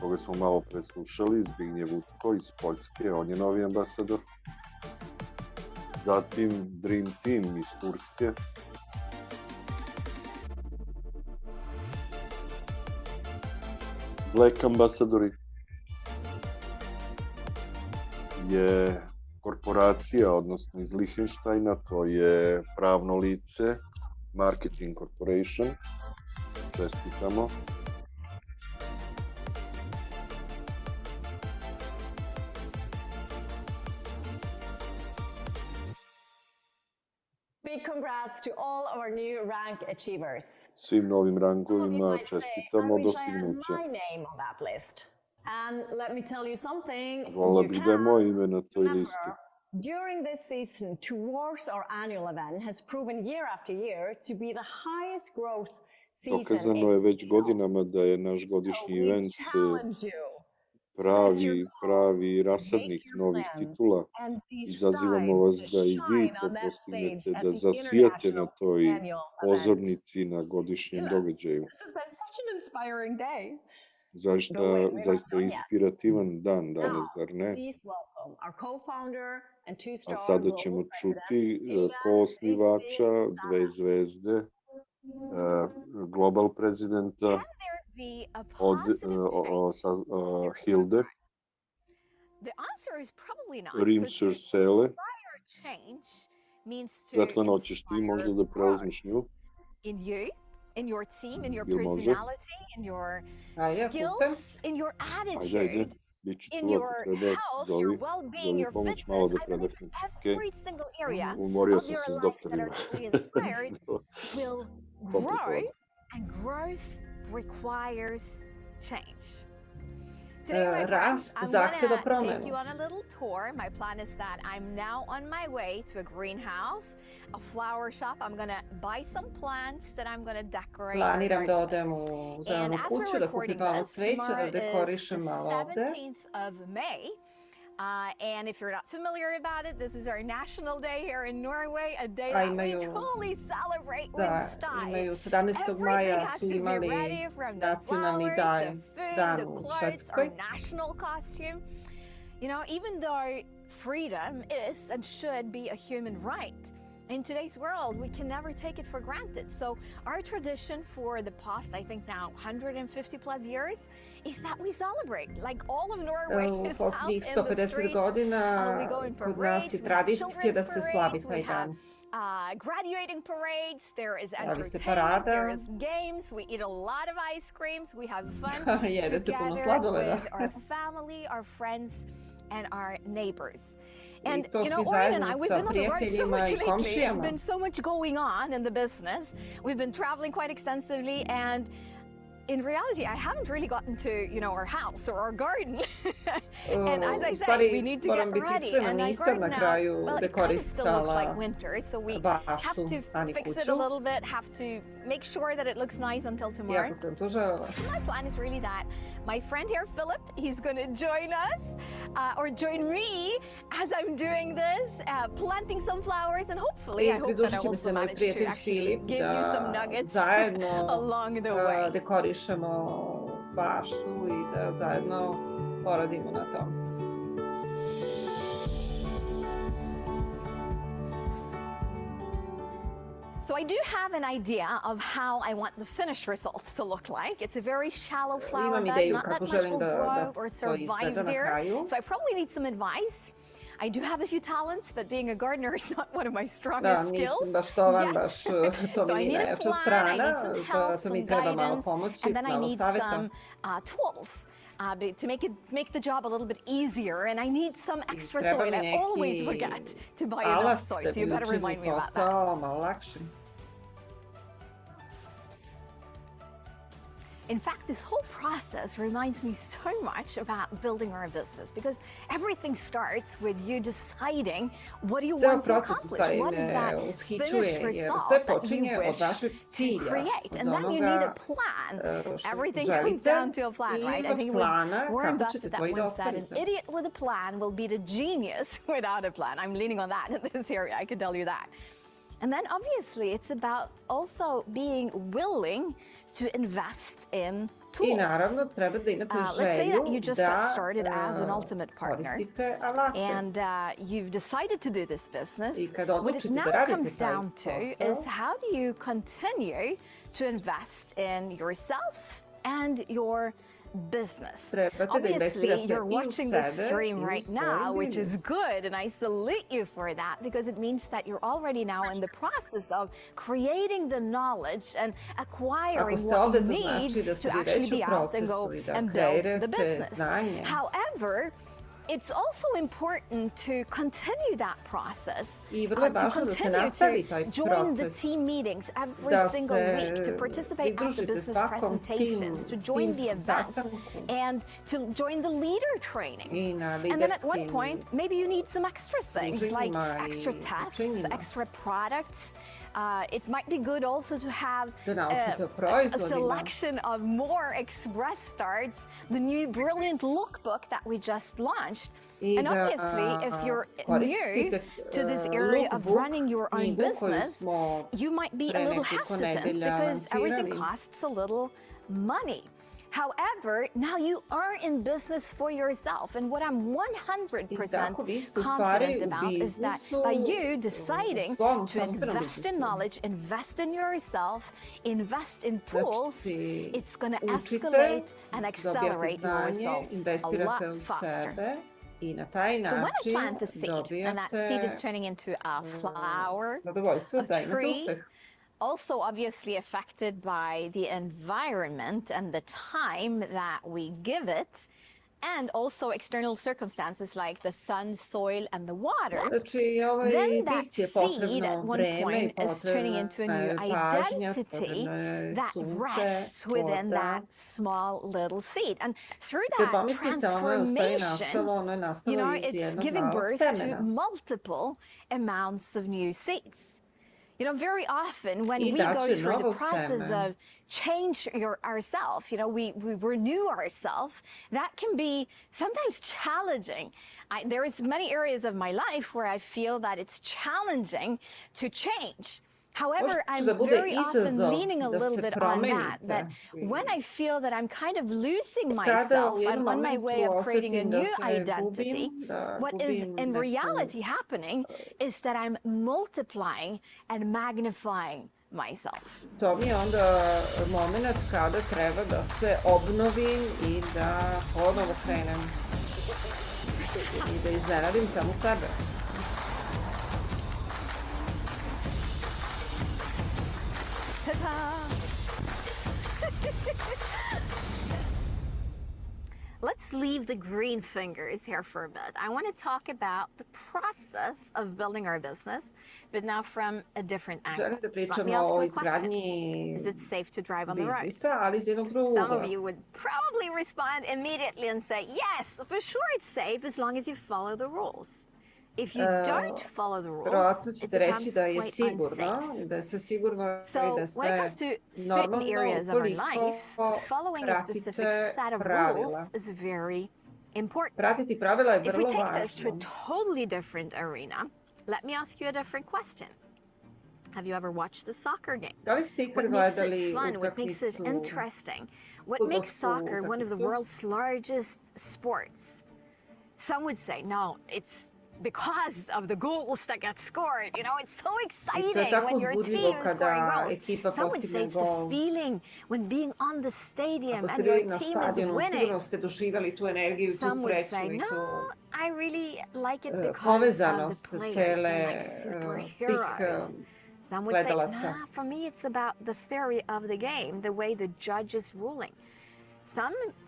koga smo malo preslušali, Zbignjev Utko iz Poljske, on je novi ambasador. Zatim Dream Team iz Turske. Black Ambassadori je korporacija, odnosno iz Lichtensteina, to je pravno lice, Marketing Corporation. Čestitamo. Big congrats to all our new rank achievers. Svim novim rangovima čestitamo dostignuće. And let me tell you something. Hvala bih da je moje ime na toj listi. During this season, towards our annual event has proven year after year to be the highest growth season. Dokazano je već godinama da je naš godišnji event pravi rasadnik novih titula. Izazivamo vas da i vi to postignete, da zasijate na toj pozornici na godišnjem događaju. Zaista inspirativan dan danas, zar ne? A sada ćemo čuti koosnivača, 2 zvezde, global prezidenta od Hilde, Rimsur Sele. Svetlana, hoćeš ti možda da preuzmeš nju? In your team, in your personality, in your skills, in your attitude, in your health, your well-being, your fitness. Every single area of your life that are truly inspired will grow, and growth requires change. Rast zahtjeva promjenu. Take you on a little tour. My plan is that I'm now on my way to a greenhouse, a flower shop. I'm going to buy some plants that I'm going to decorate. Planiram da odem u zelenu kuću, da kupim malo cveća, da dekorišem malo ovde. 17th of May. And if you're not familiar about it, this is our national day here in Norway, a day that we totally celebrate with style. Imaju 17. maja su imali nacionalni dan u Švedskoj. Our national costume. You know, even though freedom is and should be a human right, in today's world, we can never take it for granted. So our tradition for the past, I think now 150 plus years, is that we celebrate. Like all of Norway is out in the streets. We go in parades, we have children's parades, we have graduating parades, there is entertainment, there is games, we eat a lot of ice creams, we have fun together with our family, our friends, and our neighbors. And you know, Colin and I, we've been on the road so much lately. It's been so much going on in the business. We've been traveling quite extensively, and in reality, I haven't really gotten to, you know, our house or our garden. And as I said, we need to get ready. And our garden now, well, it kind of still looks like winter, so we have to fix it a little bit, have to make sure that it looks nice until tomorrow. So my plan is really that my friend here, Philip, he's going to join us, or join me as I'm doing this, planting some flowers, and hopefully, I hope that I also manage to actually give you some nuggets along the way. Dekorišemo baštu i da zajedno poradimo na tom. So I do have an idea of how I want the finished results to look like. It's a very shallow flower bed, not that much will grow or survive there. So I probably need some advice. I do have a few talents, but being a gardener is not one of my strongest skills yet. So I need a plan, I need some help, some guidance, and then I need some tools to make the job a little bit easier. And I need some extra soil. I always forget to buy enough soil, so you better remind me about that. In fact, this whole process reminds me so much about building our business, because everything starts with you deciding what do you want to accomplish, what is that finished result that you wish to create, and then you need a plan. Everything comes down to a plan, right? I think it was Warren Buffett that once said, an idiot with a plan will beat a genius without a plan. I'm leaning on that in this area, I can tell you that. And then obviously it's about also being willing to invest in tools. Let's say that you just got started as an ultimate partner and you've decided to do this business. What it now comes down to is how do you continue to invest in yourself and your business. Trebate da Obviously, investirate you're i u watching this sebe stream i u right svoj now, which is biznis. good, and I salute you for that because it means that you're already now in the process of creating the knowledge and acquiring Ako ste what ovde, you to need znači da to ste vi actually već u be out and go procesu i da and build the kreirate business. znanje. However, it's also important to continue that process, I vrlo je to važno da se continue nastavi to taj join the proces, team meetings every da single se week, to participate at the pridružite business svakom presentations, to join the timskom events, sastanku and to join the leader trainings. i na And then at one liderskim point, maybe you need some extra things like druženjima i extra tests, učenjima. extra products. It might be good also to have Da naučite o a proizvodima. selection of more express starts, the new brilliant lookbook that we just launched. I And da obviously, if you're new koristite to this area of lookbook, running your own knjigu koju business, smo you might be a pre little nekoliko hesitant nedelja because everything lansirali. costs a little money. However, now you are in business for yourself. And what I'm 100% vi ste u stvari confident u about is that biznisu, by you deciding svom to sopstvenom invest in biznisu. knowledge, invest in yourself, invest in tools, Znači, it's going to učite, escalate and dobijate accelerate your znanje, results a investirate lot u faster. sebe i na taj So when I način plant a seed and that seed is dobijate turning into a flower, zadovoljstvo a da imate tree, uspeh. also obviously affected by the environment and the time that we give it, and also external circumstances like the sun, soil, and the water, Znači, ovaj then that biljci je seed potrebno at one vreme i point is turning into a new potrebna je pažnja, identity potrebno je that sunce, rests within voda. that small little seed. And through Kad that pomislite, ono je u stvari transformation, ono je nastalo iz it's jednog giving malog birth semena. to multiple amounts of new seeds. Very often when I we go daće through the novo process seme. of change ourselves, we renew ourselves, that can be sometimes challenging. There is many areas of my life where I feel that it's challenging to change. However, I'm very often leaning a little bit on that when I feel that I'm kind of losing myself, I'm on my way of creating a new identity, what is in reality happening is that I'm multiplying and magnifying myself. To mi je onda moment kada treba da se obnovim i da ponovo krenem i da iznenadim samu sebe. Ta-da! Let's leave the green fingers here for a bit. I want to talk about the process of building our business, but now from a different angle. Želim da Let me pričamo ask o you a izgradnji question. Is it safe to drive on the road? biznisa, ali iz jednog drugog Some of ugla. you would probably respond immediately and say, yes, for sure it's safe as long as you follow the rules. If you don't follow the rules, Verovatno it ćete becomes reći da je quite sigurno, unsafe. da je sve sigurno i da So je when it sve comes to certain normalno areas of our ukoliko life, following a specific pratite set of pravila. rules is very important. Pratiti pravila je If we vrlo take this to a važno. totally different arena, let me ask you a different question. Have you ever watched a soccer game? Da li ste ikad What makes it gledali fun? What makes it utakmicu? interesting? What makes fudbalsku soccer one of the utakmicu? world's largest sports? Some would say, no, it's because of the goals that get scored. It's so I to je exciting tako when your uzbudljivo team is kada scoring goals. ekipa Some would say postigne it's the gol. feeling when being on the stadium Ako ste and your bili na team is stadionu, winning. sigurno ste doživjeli tu energiju, tu Some would sreću say, i tu no, I really like it because of povezanost the players. cele They're like svih superheroes. Some would say, gledalaca. nah, for me it's about the theory of the game, the way the judge is ruling.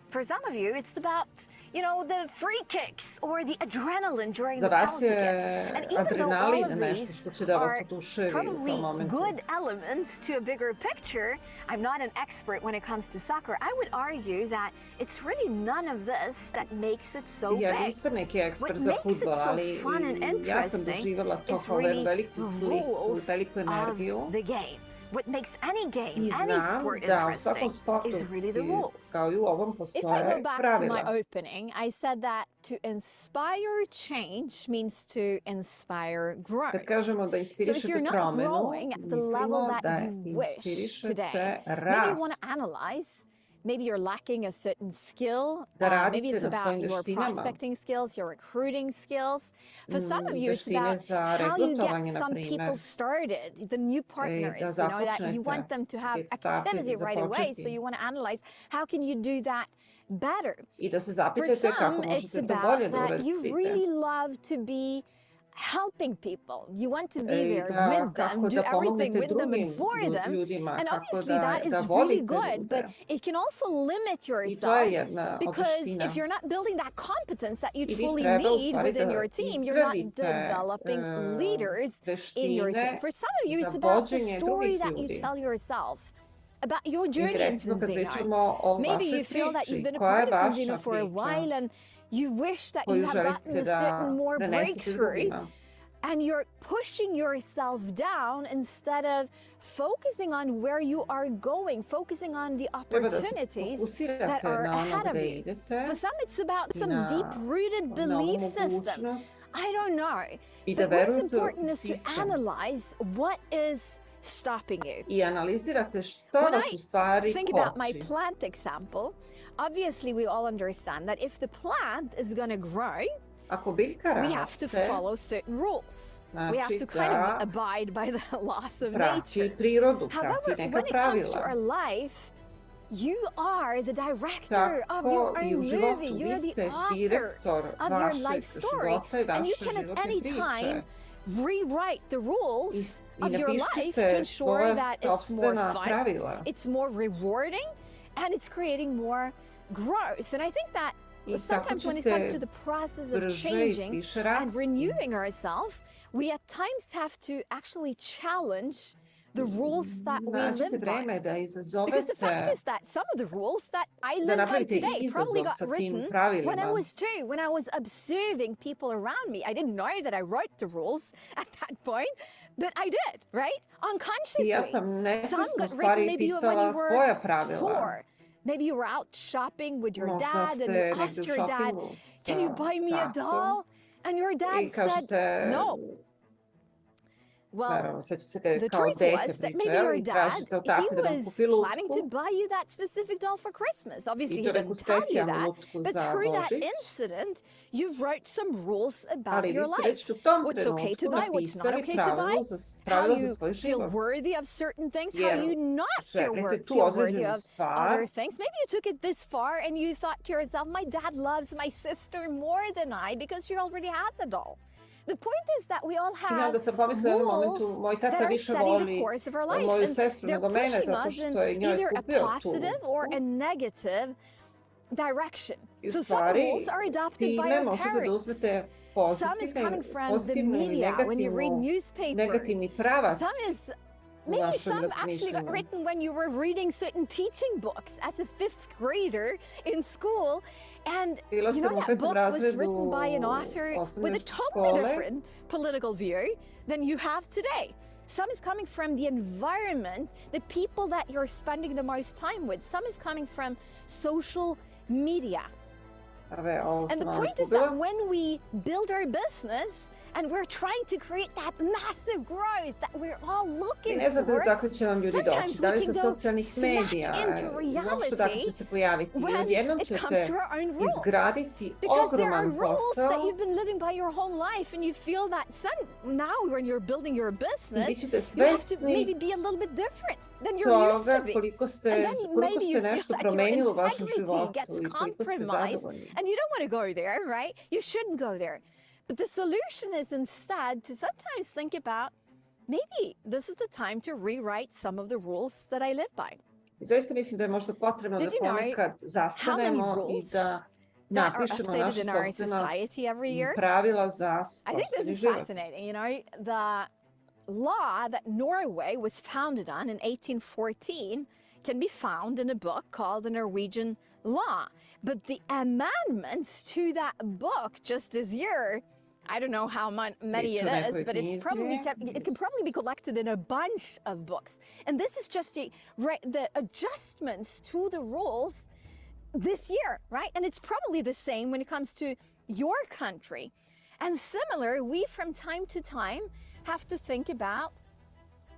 For some of you, it's about, the free kicks or the adrenaline during Za the vas penalty je kick. And even though all adrenalin of nešto these što će da vas are oduševi u tom probably momentu. good elements to a bigger picture, I'm not an expert when it comes to soccer. I would argue that it's really none of this that makes it so Ja big. nisam neki ekspert What za makes it fudbal, so ali fun and ja sam interesting doživala to is kao really veliku the sliku, rules veliku energiju. of the game. What makes any game, I any znam sport da u svakom interesting sportu, is really the rules. kao i u ovom, If I postoje go back to pravila. my opening, I said that to inspire change means to inspire growth. Kad kažemo da So if you're inspirišete not promenu, growing at the level mislimo that da you wish inspirišete today, maybe you want rast. to analyze. Maybe you're lacking a certain skill. Da radite Maybe it's na about svojim your veštinama. prospecting skills, your recruiting skills. For some of you, it's Veštine about za how you regrutovanje, get na some primer. people started, the new partners, da that you započnete, want them to have get started, activity right away. započeti. So you want to analyze how can you do that better. I da se For zapitate kako some, it's možete to bolje about da that you uradite. really love to be helping people. You want to be there Da with them, kako do da everything pomognete with them and drugim for them. ljudima, And kako obviously that da is really volite good, ljude. but it can also limit I to je yourself jedna od because veština. if you're not building that competence that you I vi truly treba u need stvari within da your team, you're not izgradite developing leaders in your team. veštine For some of you, za it's about the vođenje story drugih that you ljudi. tell yourself, about your I journey in recimo kad Zinzino. pričamo o Maybe vašoj you feel that you've priči, been a koja je part of Zinzino vaša for a priča while and you wish that you koju had gotten želite a certain da more prenesete breakthrough, drugima. and you're pushing yourself down instead of focusing on where you are going, focusing on the Treba da se opportunities that fokusirate are na ono ahead of gde you. idete For some, it's about i some na deep-rooted ovu belief system. mogućnost I don't know. i da But what's verujete important u is to sistem. analyze what is stopping you. I analizirate što When vas u stvari I think about my koči. plant example, obviously we all understand that if the plant is going to grow, Ako biljka we have to raste, follow certain rules. We have znači to kind of da abide by the laws of prati nature. prirodu, prati However, neka when it comes to pravila. our life, you are the director of your Tako i own u movie. životu, You're vi the ste author direktor of your vašeg life story, života i and you vaše can at životne any priče. time rewrite the rules I of your life to napišite ensure svoja that it's more sopstvena fun, pravila. it's more rewarding, and it's creating more growth. And I think that I sometimes when it comes to the process of brže i changing više and rasti. renewing ourselves, we at times have to actually challenge the rules that we Nađite live by. vreme da Because the fact izazovete, is that some of the rules that I da live by napravite today probably izazov got sa tim written when I pravilima. was two, when I was observing people around me. I didn't know that I wrote the rules at that point, but I did, right? Unconsciously. I ja sam Some nesvesno got written stvari maybe when pisala you were svoja pravila. 4. Maybe you were out shopping with your Možda dad and ste you negde asked u your dad, šopingu can you sa buy me a tatom doll? And your i dad said, kažete, no. Well, naravno, seća se kad je the kao truth dete was that priča, maybe jel? your I dad, tražite od tate da vam he was kupi planning to lutku buy you that specific doll for Christmas. Obviously, i he to neku didn't tell you specijalnu that, lutku but za through that Božić. incident, you wrote some rules about Ali vi your ste life. već u tom What's okay to trenutku buy, what's not napisali okay to buy, how pravila za you svoj feel život. worthy of certain things, how Jer you not feel želite tu worthy određenu of stvar, other things. Maybe you took it this far and you thought to yourself, my dad loves my sister more than I because she already has a doll. The point is that we all I have onda sam pomislila u momentu, rules moj that tata are više setting the voli course of our life, moju and sestru they're nego mene, pushing zato us in što je njoj either a kupio tu positive or a lutku. negative direction. I u So some stvari, rules are adopted by time our možete da parents. uzmete Some is coming from the pozitivnu ili media when you read negativnu, newspapers. negativni pravac Some is u maybe vašem some actually got razmišljanju. written when you were reading certain teaching books as a 5th grader in school. And Bila you sam know u that petom book was razredu written by an author with a osnovne totally škole. different political view than you have today. Some is coming from the environment, the people that you're spending the most time with. Some is coming from social media. And the point is that when we build our business and we're trying to create that massive growth that we're all looking I ne znate for, odakle će vam ljudi doći, sometimes da li we sa can go socijalnih smack medija, into uopšte odakle će se pojaviti. I when odjednom it comes ćete to our own rules. izgraditi Because there are ogroman rules that posao you've been living by your whole life, and you feel that now when you're building your i business, bit ćete you have to svesni maybe be a little bit different than you're used to toga be. koliko And then maybe se you feel nešto that your promenilo u vašem integrity životu gets i koliko ste compromised, zadovoljni. and you don't want to go there, right? You shouldn't go there. But the solution is instead to sometimes think about, maybe this is the time to rewrite some of the rules that I live by. I zaista mislim da je možda potrebno da Did you know ponekad zastanemo i rules da that are napišemo updated naša in our sopstvena society every year? pravila za I think this sopstveni is život. fascinating. You know, the law that Norway was founded on in 1814 can be found in a book called the Norwegian Law. But the amendments to that book, just this year, I don't know how many it is, but it can probably be collected in a bunch of books. And this is just the adjustments to the rules this year, right? And it's probably the same when it comes to your country. And similar, we from time to time have to think about,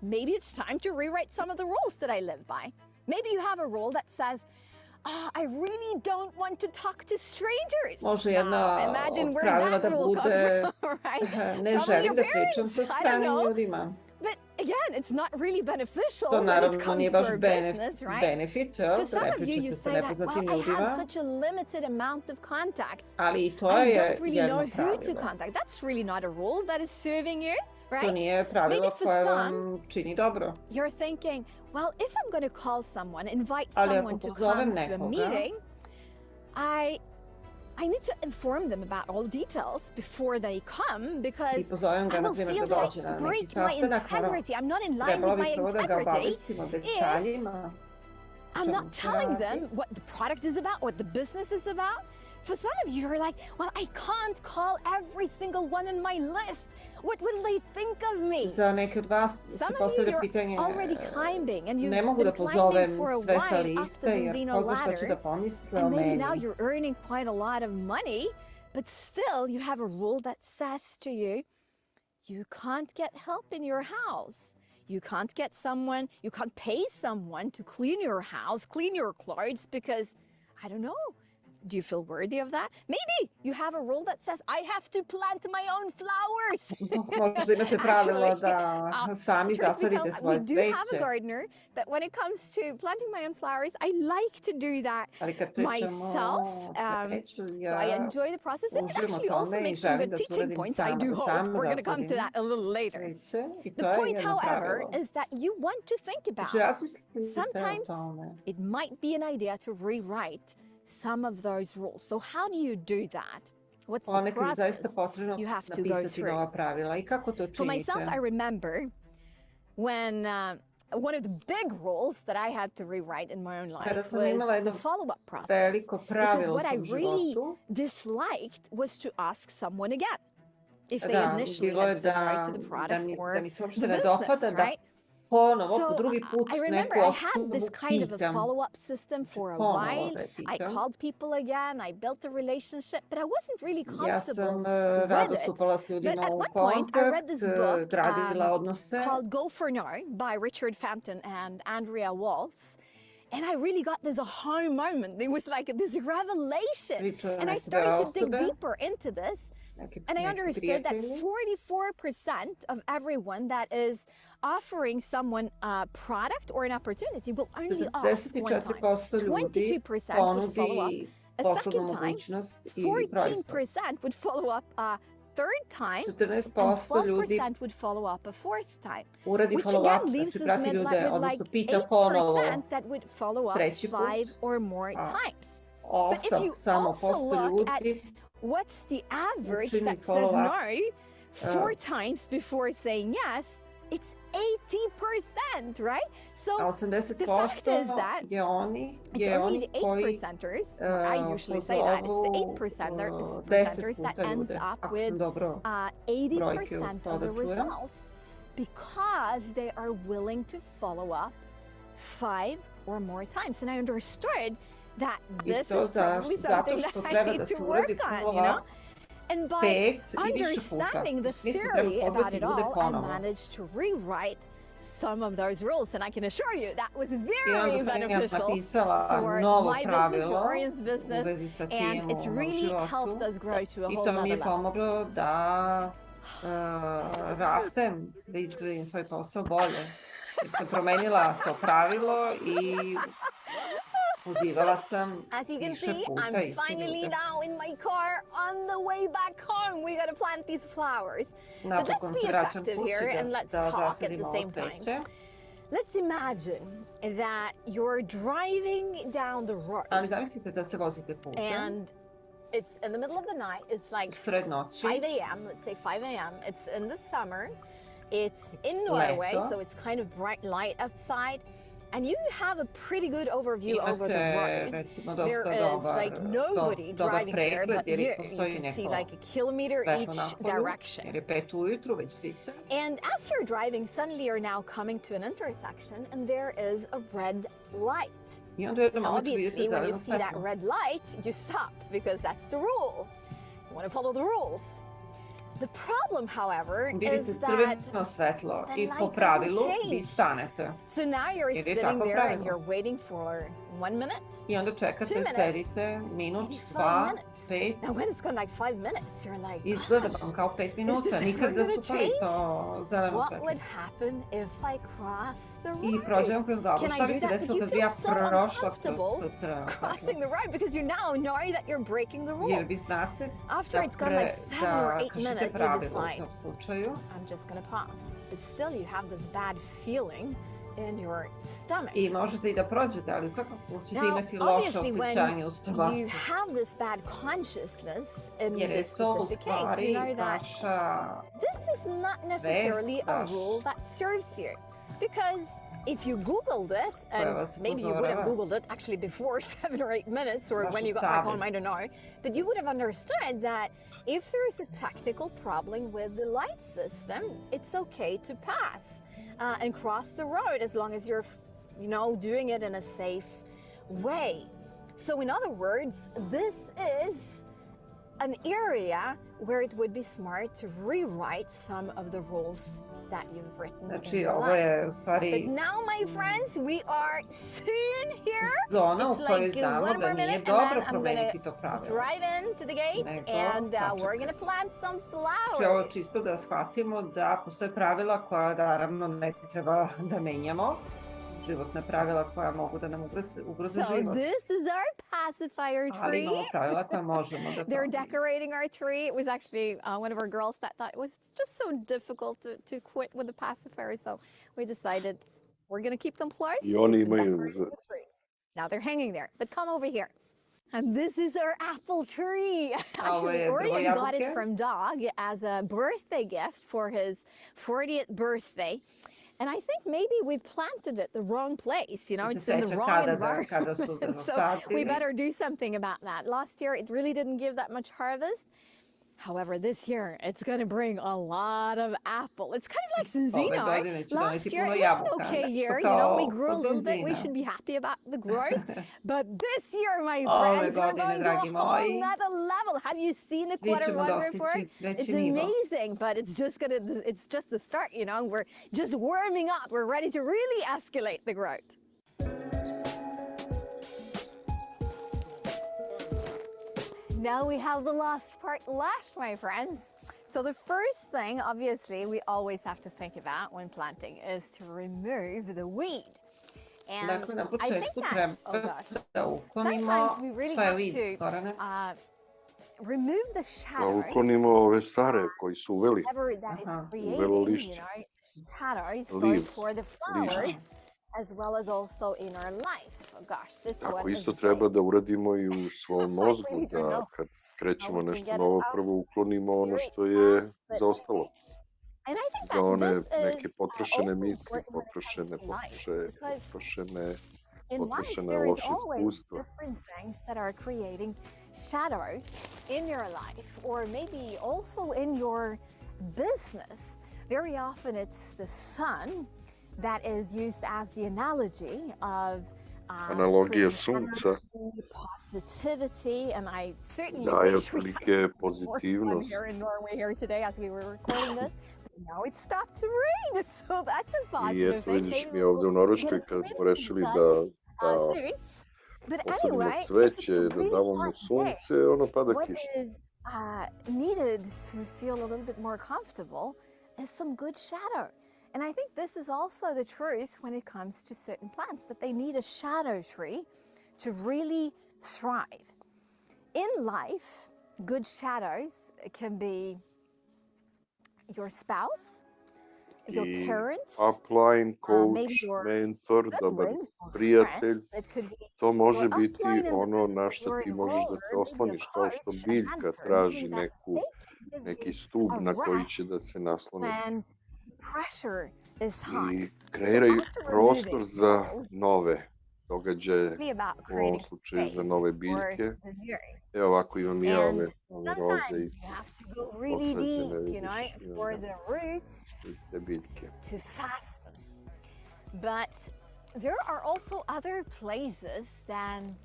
maybe it's time to rewrite some of the rules that I live by. Maybe you have a rule that says, I really don't want to talk to strangers. Može jedna Imagine od where pravila that da rule bude comes from, right? ne Probably želim your da parents, pričam sa I don't stranim know. ljudima. But again, it's not really beneficial To when it naravno comes nije to baš our business, right? benefit, For some ne of you, you pričate sa say that, nepoznatim well, I have ljudima, such a limited amount of contacts. ali i to I je don't really jedno know who to pravilo. contact. That's really not a rule that is serving you, To right? nije pravilo Maybe for koje some, vam čini dobro. You're thinking, well, if I'm going to call someone, invite Ali someone ako to pozovem come to a nekoga, meeting, I need to inform them about all details before they come because I pozovem ga, I na will primjer, feel da that dođe I na neki break my sastanak, integrity. I'm not in line trebalo with bi my prvo da ga integrity obavestimo detaljima. I'm not telling them what the product is about, what the business is about. For some of you, you're like, well, I can't call every single one on my list. What will they think of me? Za neke od vas se postavlja pitanje, ne mogu da pozovem sve sa liste jer ko zna šta će da pomisle o and maybe meni. now you're earning quite a lot of money, but still you have a rule that says to you, you can't get help in your house. You can't get someone, you can't pay someone to clean your house, clean your clothes because, I don't know, do you feel worthy of that? Maybe you have a rule that says, I have to plant my own flowers. Možda imate pravilo da sami zasadite svoje cveće. We do have a cveće. gardener, but when it comes to planting my own flowers, I like to do that myself. So I enjoy the process. And it actually also makes some good teaching points. I do hope we're going to come to that a little later. The point, however, is that you want to think about sometimes it might be an idea to rewrite some of those rules. So how do you do that? What's the process you have to go through? For myself, I remember when one of the big rules that I had to rewrite in my own life was the follow-up process. Because what I really disliked was to ask someone again if they initially had said no to the product or the business, right? So I remember I had this kind of a follow-up system for a while. I called people again, I built a relationship, but I wasn't really comfortable with it. But at one point, I read this book called Go For No by Richard Fenton and Andrea Waltz. And I really got this aha moment. It was like this revelation. And I started to dig deeper into this. And I understood that 44% of everyone that is offering someone a product or an opportunity will only ask one time. 22% would follow up a second time, 14% would follow up a third time, and 12% would follow up a fourth time. Which again leaves us with like 8% that would follow up 5 or more times. But if you also look at what's the average that says no 4 times before saying yes, it's 80%, right? So the fact is that it's only the 8%ers, I usually say that, it's the 8%ers that ends up with 80% of the results because they are willing to follow up 5 or more times. And I understood that this is probably something that I need to work on, you know? And by understanding the theory about it all, I managed to rewrite some of those rules. And I can assure you that was very beneficial for my business, for Orient's business, and it's really helped us grow to a whole nother level. Rastem, da izgradim svoj posao bolje. Jer sam promenila to pravilo I pozivala sam više puta iste I'm finally now in my car on the way back home. We gotta plant these flowers. But let's be effective here and let's talk at the same time. Let's imagine that you're driving down the road. Ali zamislite da se vozite putem. And it's in the middle of the night. It's like 5 a.m. Let's say 5 a.m. It's in the summer. It's in Norway, so it's kind of bright light outside. And you have a pretty good overview over the road. There is like nobody driving there but you. You can see like a kilometer each direction. And as you're driving, suddenly you're now coming to an intersection and there is a red light. Now, obviously, when you see that red light, you stop because that's the rule. You want to follow the rules. The problem, however, is that svetlo I po pravilu vi stanete. So now you're sitting there and you're waiting for 1 minute, I onda čekate, sedite minut, 2 5. Now when it's gone like 5 minutes, you're like, Izgleda vam kao 5 minuta, nikad da su pali to zeleno what svetlo. would happen if I cross the road? I prođe vam kroz glavu, Can šta I bi do se that? desilo But kad you bi ja feel so prošla kroz to uncomfortable crveno crossing svetlo? the road because you now know that you're breaking the rule. Jer vi znate After it's gone like 7 or 8 kršite minutes, you pravilo u decide, tom slučaju. I'm just gonna pass. But still you have this bad feeling in your stomach. I možete i da prođete, ali svakako ćete Now, imati loše obviously, osjećanje u when stomaku. you have this bad consciousness in Jer je this to u specific case, stvari you know that vaša this is not necessarily a rule that serves you. Because if you Googled it, and maybe you would have Googled it actually before 7 or 8 minutes, or when you got back home, I don't know, but you would have understood that if there is a technical problem with the light system, it's okay to pass and cross the road as long as you're, you know, doing it in a safe way. So in other words, this is an area where it would be smart to rewrite some of the rules that you've written Znači, in your ovo life. je u stvari But now, my friends, we are soon here. zona u It's kojoj like znamo one da more nije minute, dobro and then I'm promeniti to gonna pravilo. drive into the gate, Nego and we're sačekati. gonna plant some Znači, ovo flowers. čisto da shvatimo da postoje pravila koja naravno ne treba da menjamo. Životna pravila koja mogu da nam ugroze So život. this is our pacifier Ali tree. imamo pravila koja možemo da They're promenimo. decorating our tree. It was actually one of our girls that thought it was just so difficult to quit with the pacifier, so we decided we're going to keep them close. I oni She's been imaju decorating the tree. Now they're hanging there, but come over here. And this is our apple tree. Actually, Orion got it from Dog as a birthday gift for his 40th birthday. And I think maybe we've planted it the wrong place, you know, it's in the wrong environment. So we better do something about that. Last year, it really didn't give that much harvest. However, this year, it's going to bring a lot of apple. It's kind of like Zinzino. Last year, it was an okay year. You know, we grew a little bit. We should be happy about the growth. But this year, my friends, we're going to a whole nother level. Have you seen the quarter one report? It's amazing, but it's just the start, you know. We're just warming up. We're ready to really escalate the growth. Now we have the last part left, my friends. So the first thing, obviously, we always have to think about when planting is to remove the weed. And I think that, oh gosh, sometimes we really have to remove the shadows. Uklonimo ove stare koji su uveli. Shadows both for the flowers as well as also in our life. Oh gosh, this one. Tako isto treba da uradimo i u svom mozgu, da kad krećemo nešto novo, prvo uklonimo ono što je zaostalo. Za one neke potrošene misli, potrošene loše iskustva. That are creating shadow in your life, or maybe also in your business. Very often it's the sun that is used as the analogy of analogija sunca positivity, and I certainly daje wish we otprilike pozitivnost. here in Norway here today as we were recording this. But now it stopped to rain, so that's a positive thing. Vidiš mi ovdje u Norveškoj kad smo rešili da posadimo cveće, da davamo sunce, ono pada kiša. What is needed to feel a little bit more comfortable is some good shadow. And I think this is also the truth when it comes to certain plants, that they need a shadow tree to really thrive. In life, good shadows can be your spouse, your parents, upline, coach, mentor, dobar prijatelj, to može biti ono na što ti možeš da se osloniš, kao što biljka traži neki stub na koji će da se nasloni. I kreiraju prostor za nove događaje, u ovom slučaju za nove biljke. Evo ovako imam i ove roze i posađene biljke. But there are also other places than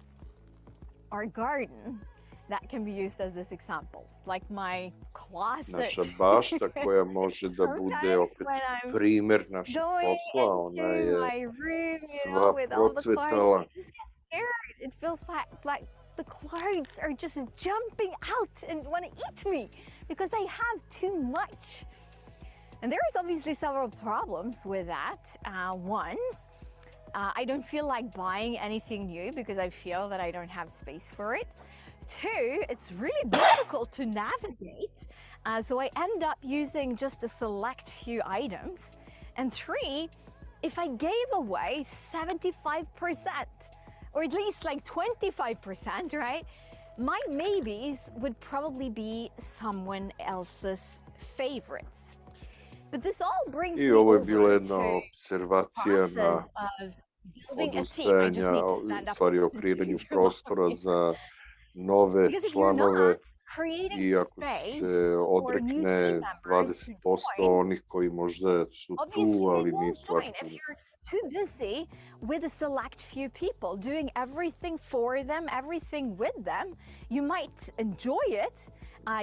our garden that can be used as this example, like my closet. Naša bašta koja može da bude opet primer našeg posla, ona je sva procvetala. It feels like the clouds are just jumping out and want to eat me because I have too much. And there's obviously several problems with that. One, I don't feel like buying anything new because I feel that I don't have space for it. Two, it's really difficult to navigate. So I end up using just a select few items. And three, if I gave away 75%, or at least like 25%, right? My maybes would probably be someone else's favorites. But this all brings me over to the process of building a team. I just need to stand up. O kreiranju prostora za nove članove i ako se odrekne 20% onih koji možda su tu, ali nisu aktivni. Too busy with a select few people, doing everything for them, everything with them. You might enjoy it.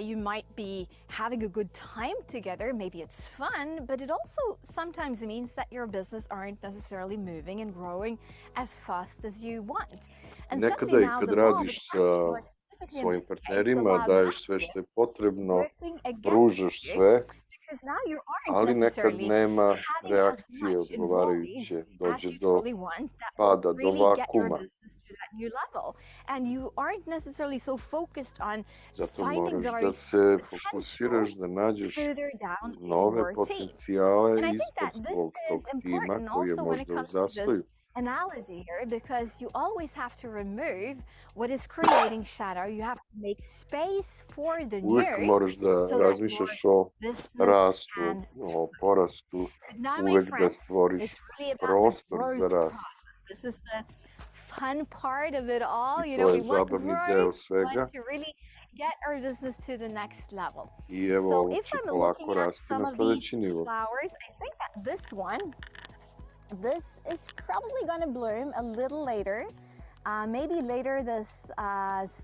You might be having a good time together. Maybe it's fun, but it also sometimes means that your business aren't necessarily moving and growing as fast as you want. And nekada i kad radiš sa svojim partnerima, daješ sve što je potrebno, pružaš sve, ali nekad nema reakcije odgovarajuće, dođe do pada, do vakuma. And you aren't necessarily so focused on Zato moraš da se fokusiraš, da nađeš nove potencijale ispod tvog tog tima koji je možda u zastoju. Analogy here, because you always have to remove what is creating shadow. You have to make space for the new. Uvijek moraš da razmišljaš o rastu, o porastu, uvijek da stvoriš prostor za rast. This is the fun part of it all. You know, we want to really get our business to the next level. So if I'm looking at some of these flowers, I think that this one, this is probably going to bloom a little later, maybe later this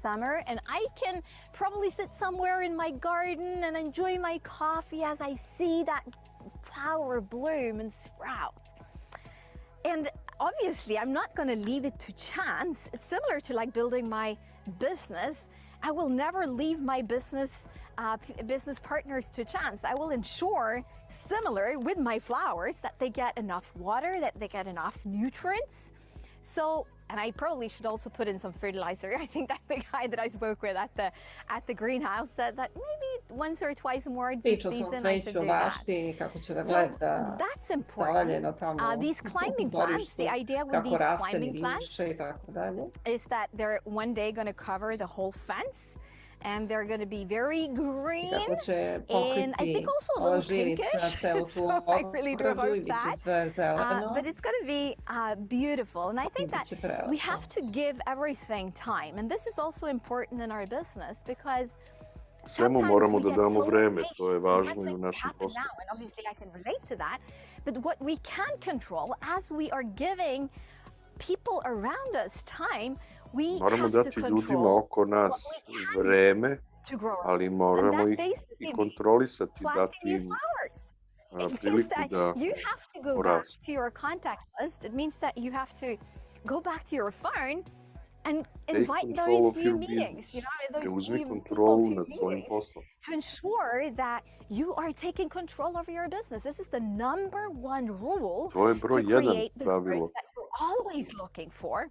summer, and I can probably sit somewhere in my garden and enjoy my coffee as I see that flower bloom and sprout. And obviously, I'm not going to leave it to chance. It's similar to like building my business. I will never leave my business partners to chance. I will ensure, similar with my flowers, that they get enough water, that they get enough nutrients. So, and I probably should also put in some fertilizer. I think that the guy that I spoke with at the greenhouse said that maybe once or twice more this season I should do that. So that's important. These climbing plants, the idea with these climbing plants is that they're one day going to cover the whole fence. And they're going to be very green, and I think also a little pinkish, so I really do hope that. But it's going to be beautiful, and I think that we have to give everything time, and this is also important in our business because svemu moramo da damo vreme, to je važno i u našem poslu. And obviously I can relate to that, but what we can control as we are giving people around us time, moramo dati ljudima oko nas vreme, ali moramo ih i kontrolisati, dati im priliku da porastu. It means that you have to go back to your phone and invite those new meetings, you know, those new people to meetings to ensure that you are taking control over your business. This is the number one rule to create the growth that you're always looking for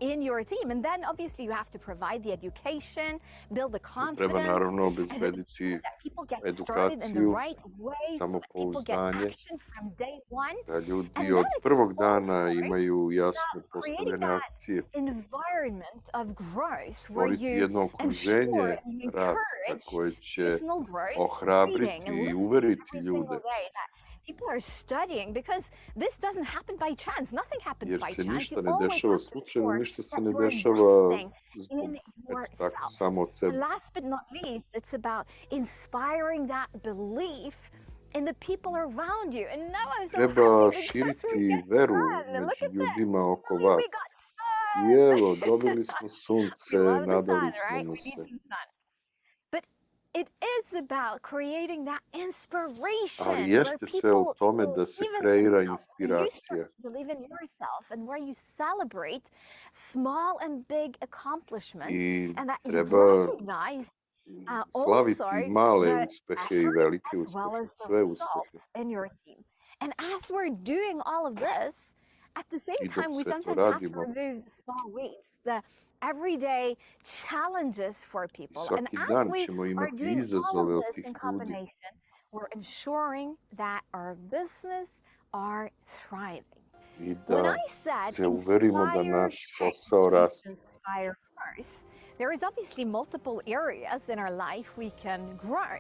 in your team. And then obviously you have to provide the education, build the confidence, treba naravno obezbediti edukaciju, samopouzdanje, da ljudi od prvog dana imaju jasno postavljene akcije, stvoriti jedno okruženje rasta koje će ohrabriti i uveriti ljude. People are studying because this doesn't happen by chance. Nothing happens by chance. Jer se ništa ne dešava slučajno, ništa se ne dešava tako samo od sebe. Last but not least, it's about inspiring that belief in the people around you. And now I'm so treba širiti veru među ljudima oko vas. I evo, dobili smo sunce, nadali smo mu se. it is about creating that inspiration Ali where jeste sve o people tome da se believe in kreira themselves, where you inspiracija. start to believe in yourself, and where you celebrate small and big accomplishments, I and that you treba recognize slaviti also male the uspehe i effort velike as well uspehe, as the sve uspehe. results in your team. And as we're doing all of this, at the same I dok time, we sve to sometimes have to radimo, remove small weights, the everyday challenges for people. And svaki as dan we ćemo are imati doing all izazove of od this tih in ljudi. combination, we're ensuring that our business are thriving. I When da I said se uverimo da inspire naš change, posao we raste. inspire growth. There is obviously multiple areas in our life we can grow.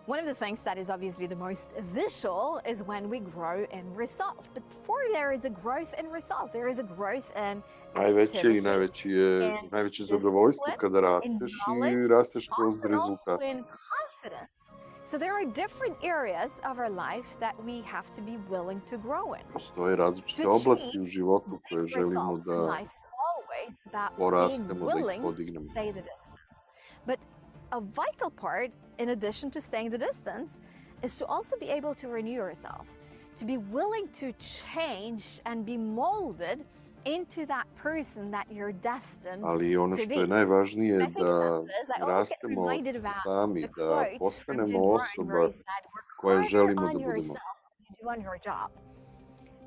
One of the things that is obviously the most visual is when we grow in result. But before there is a growth in result, there is a growth in Najveće i activity, najveće zadovoljstvo kada in rasteš i knowledge, rasteš kroz often also rezultate. in confidence. So there are different areas of our life that we have to be willing to grow in. Postoje različite To oblasti achieve u životu koje big želimo results in da life is always about being porastemo, da ih willing to podignemo. stay the distance. But a vital part, in addition to staying the distance, is to also be able to renew yourself, to be willing to change and be molded into that person that you're destined Ali ono to što je be. najvažnije And je I think da about this, I always get rastemo reminded about sami, the da quote from postanemo Jim Rohn where osoba he said, work koja harder želimo on da budemo. yourself than you do on your job.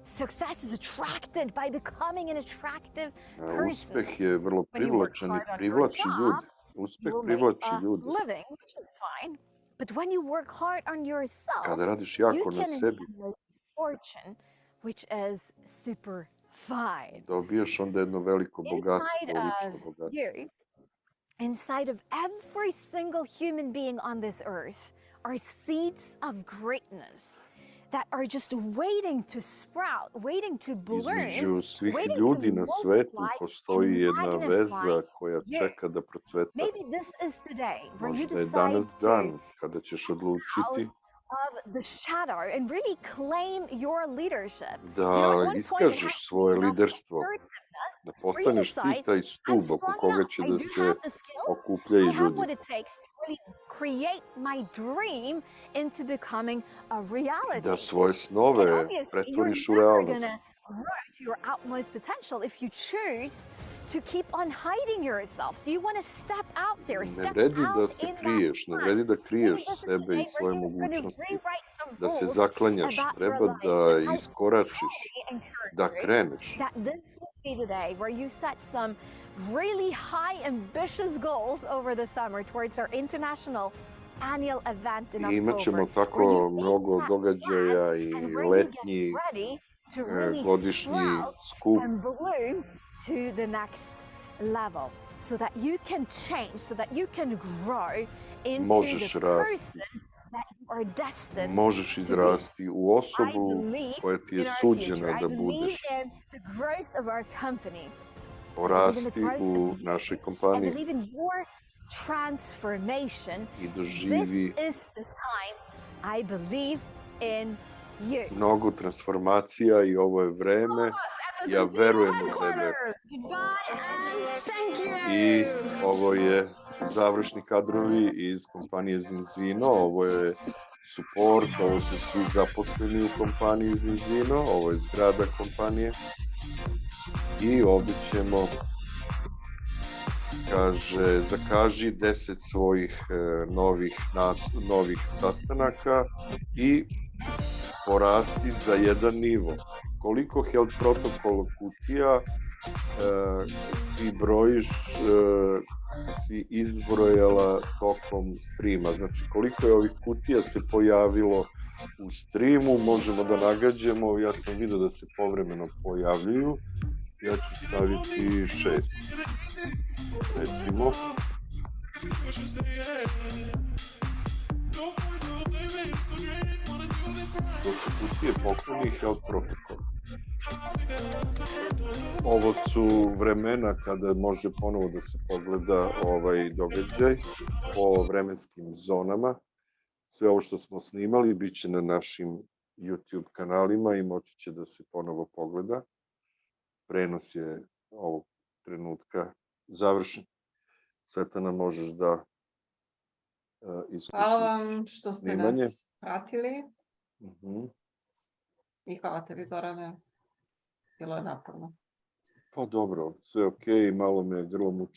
Success is attracted by becoming an attractive person. Uspeh je vrlo When you work privlačan i hard on your privlači ljude. job, Uspeh you will make privlači a ljude. living, which is fine. But when you work hard on yourself, Kada radiš you jako na can sebi, make a fortune, which is super fine. dobijaš onda jedno veliko bogatstvo, Inside lično of bogatstvo. you, inside of every single human being on this earth, are seeds of greatness that are just waiting to sprout, waiting to bloom, Između svih waiting ljudi to na svetu multiply postoji and jedna veza magnify koja you. čeka da procveta. Maybe this is the day where you Možda je decide danas to dan kada ćeš odlučiti of the shadow and really claim your leadership. da At one point it iskažeš has svoje enough liderstvo, assertiveness da where you postaneš ti decide, taj I'm stub oko strong koga enough, će I da do se have the skills, okupljaju I have what ljudi. it takes to really create my dream into becoming a reality. Da svoje snove And obviously, you're pretvoriš u never realnost. gonna grow to your utmost potential if you choose to keep on hiding yourself. So you want to step out there, Ne step vredi da out se in kriješ, that ne front. vredi da Maybe kriješ this is the sebe day i where svoje you're going to mogućnosti, rewrite some da se rules zaklanjaš, about your treba life. da And I iskoračiš, truly encourage da you kreneš. that this will be the day where you set some really high ambitious goals over the summer towards our international annual event in I imat ćemo October, tako where you aim mnogo that događaja flag i and where you letnji get ready to really godišnji sprout skup. and bloom to the next level, so that you can change, so that you can grow into Možeš the rasti. person that you are destined Možeš to be. izrasti u I osobu believe koja ti in je our suđena future. da I believe budeš. in the growth of our company. Porasti u našoj I kompaniji believe in your transformation. i This doživi is the time I believe in you. mnogo transformacija i ovo je vreme. Ja verujem u tebe. I ovo je završni kadrovi iz kompanije Zinzino. Ovo je support, ovo su svi zaposleni u kompaniji Zinzino. Ovo je zgrada kompanije. I ovdje ćemo, kaže, zakaži 10 svojih novih sastanaka i porasti za jedan nivo. Koliko health protokol kutija ti brojiš, si izbrojala tokom streama. Znači, koliko je ovih kutija se pojavilo u streamu, možemo da nagađamo. Ja sam vidio da se povremeno pojavljuju. Ja ću staviti 6. Recimo. To su kutije pokloni health protokol. Ovo su vremena kada može ponovo da se pogleda ovaj događaj po vremenskim zonama. Sve ovo što smo snimali bit će na našim YouTube kanalima i moći će da se ponovo pogleda. Prenos je ovog trenutka završen. Svetana, možeš da Hvala vam što ste nas pratili. I hvala tebi, Gorane. Bilo je naporno. Pa dobro, sve okej, malo me grlo muči.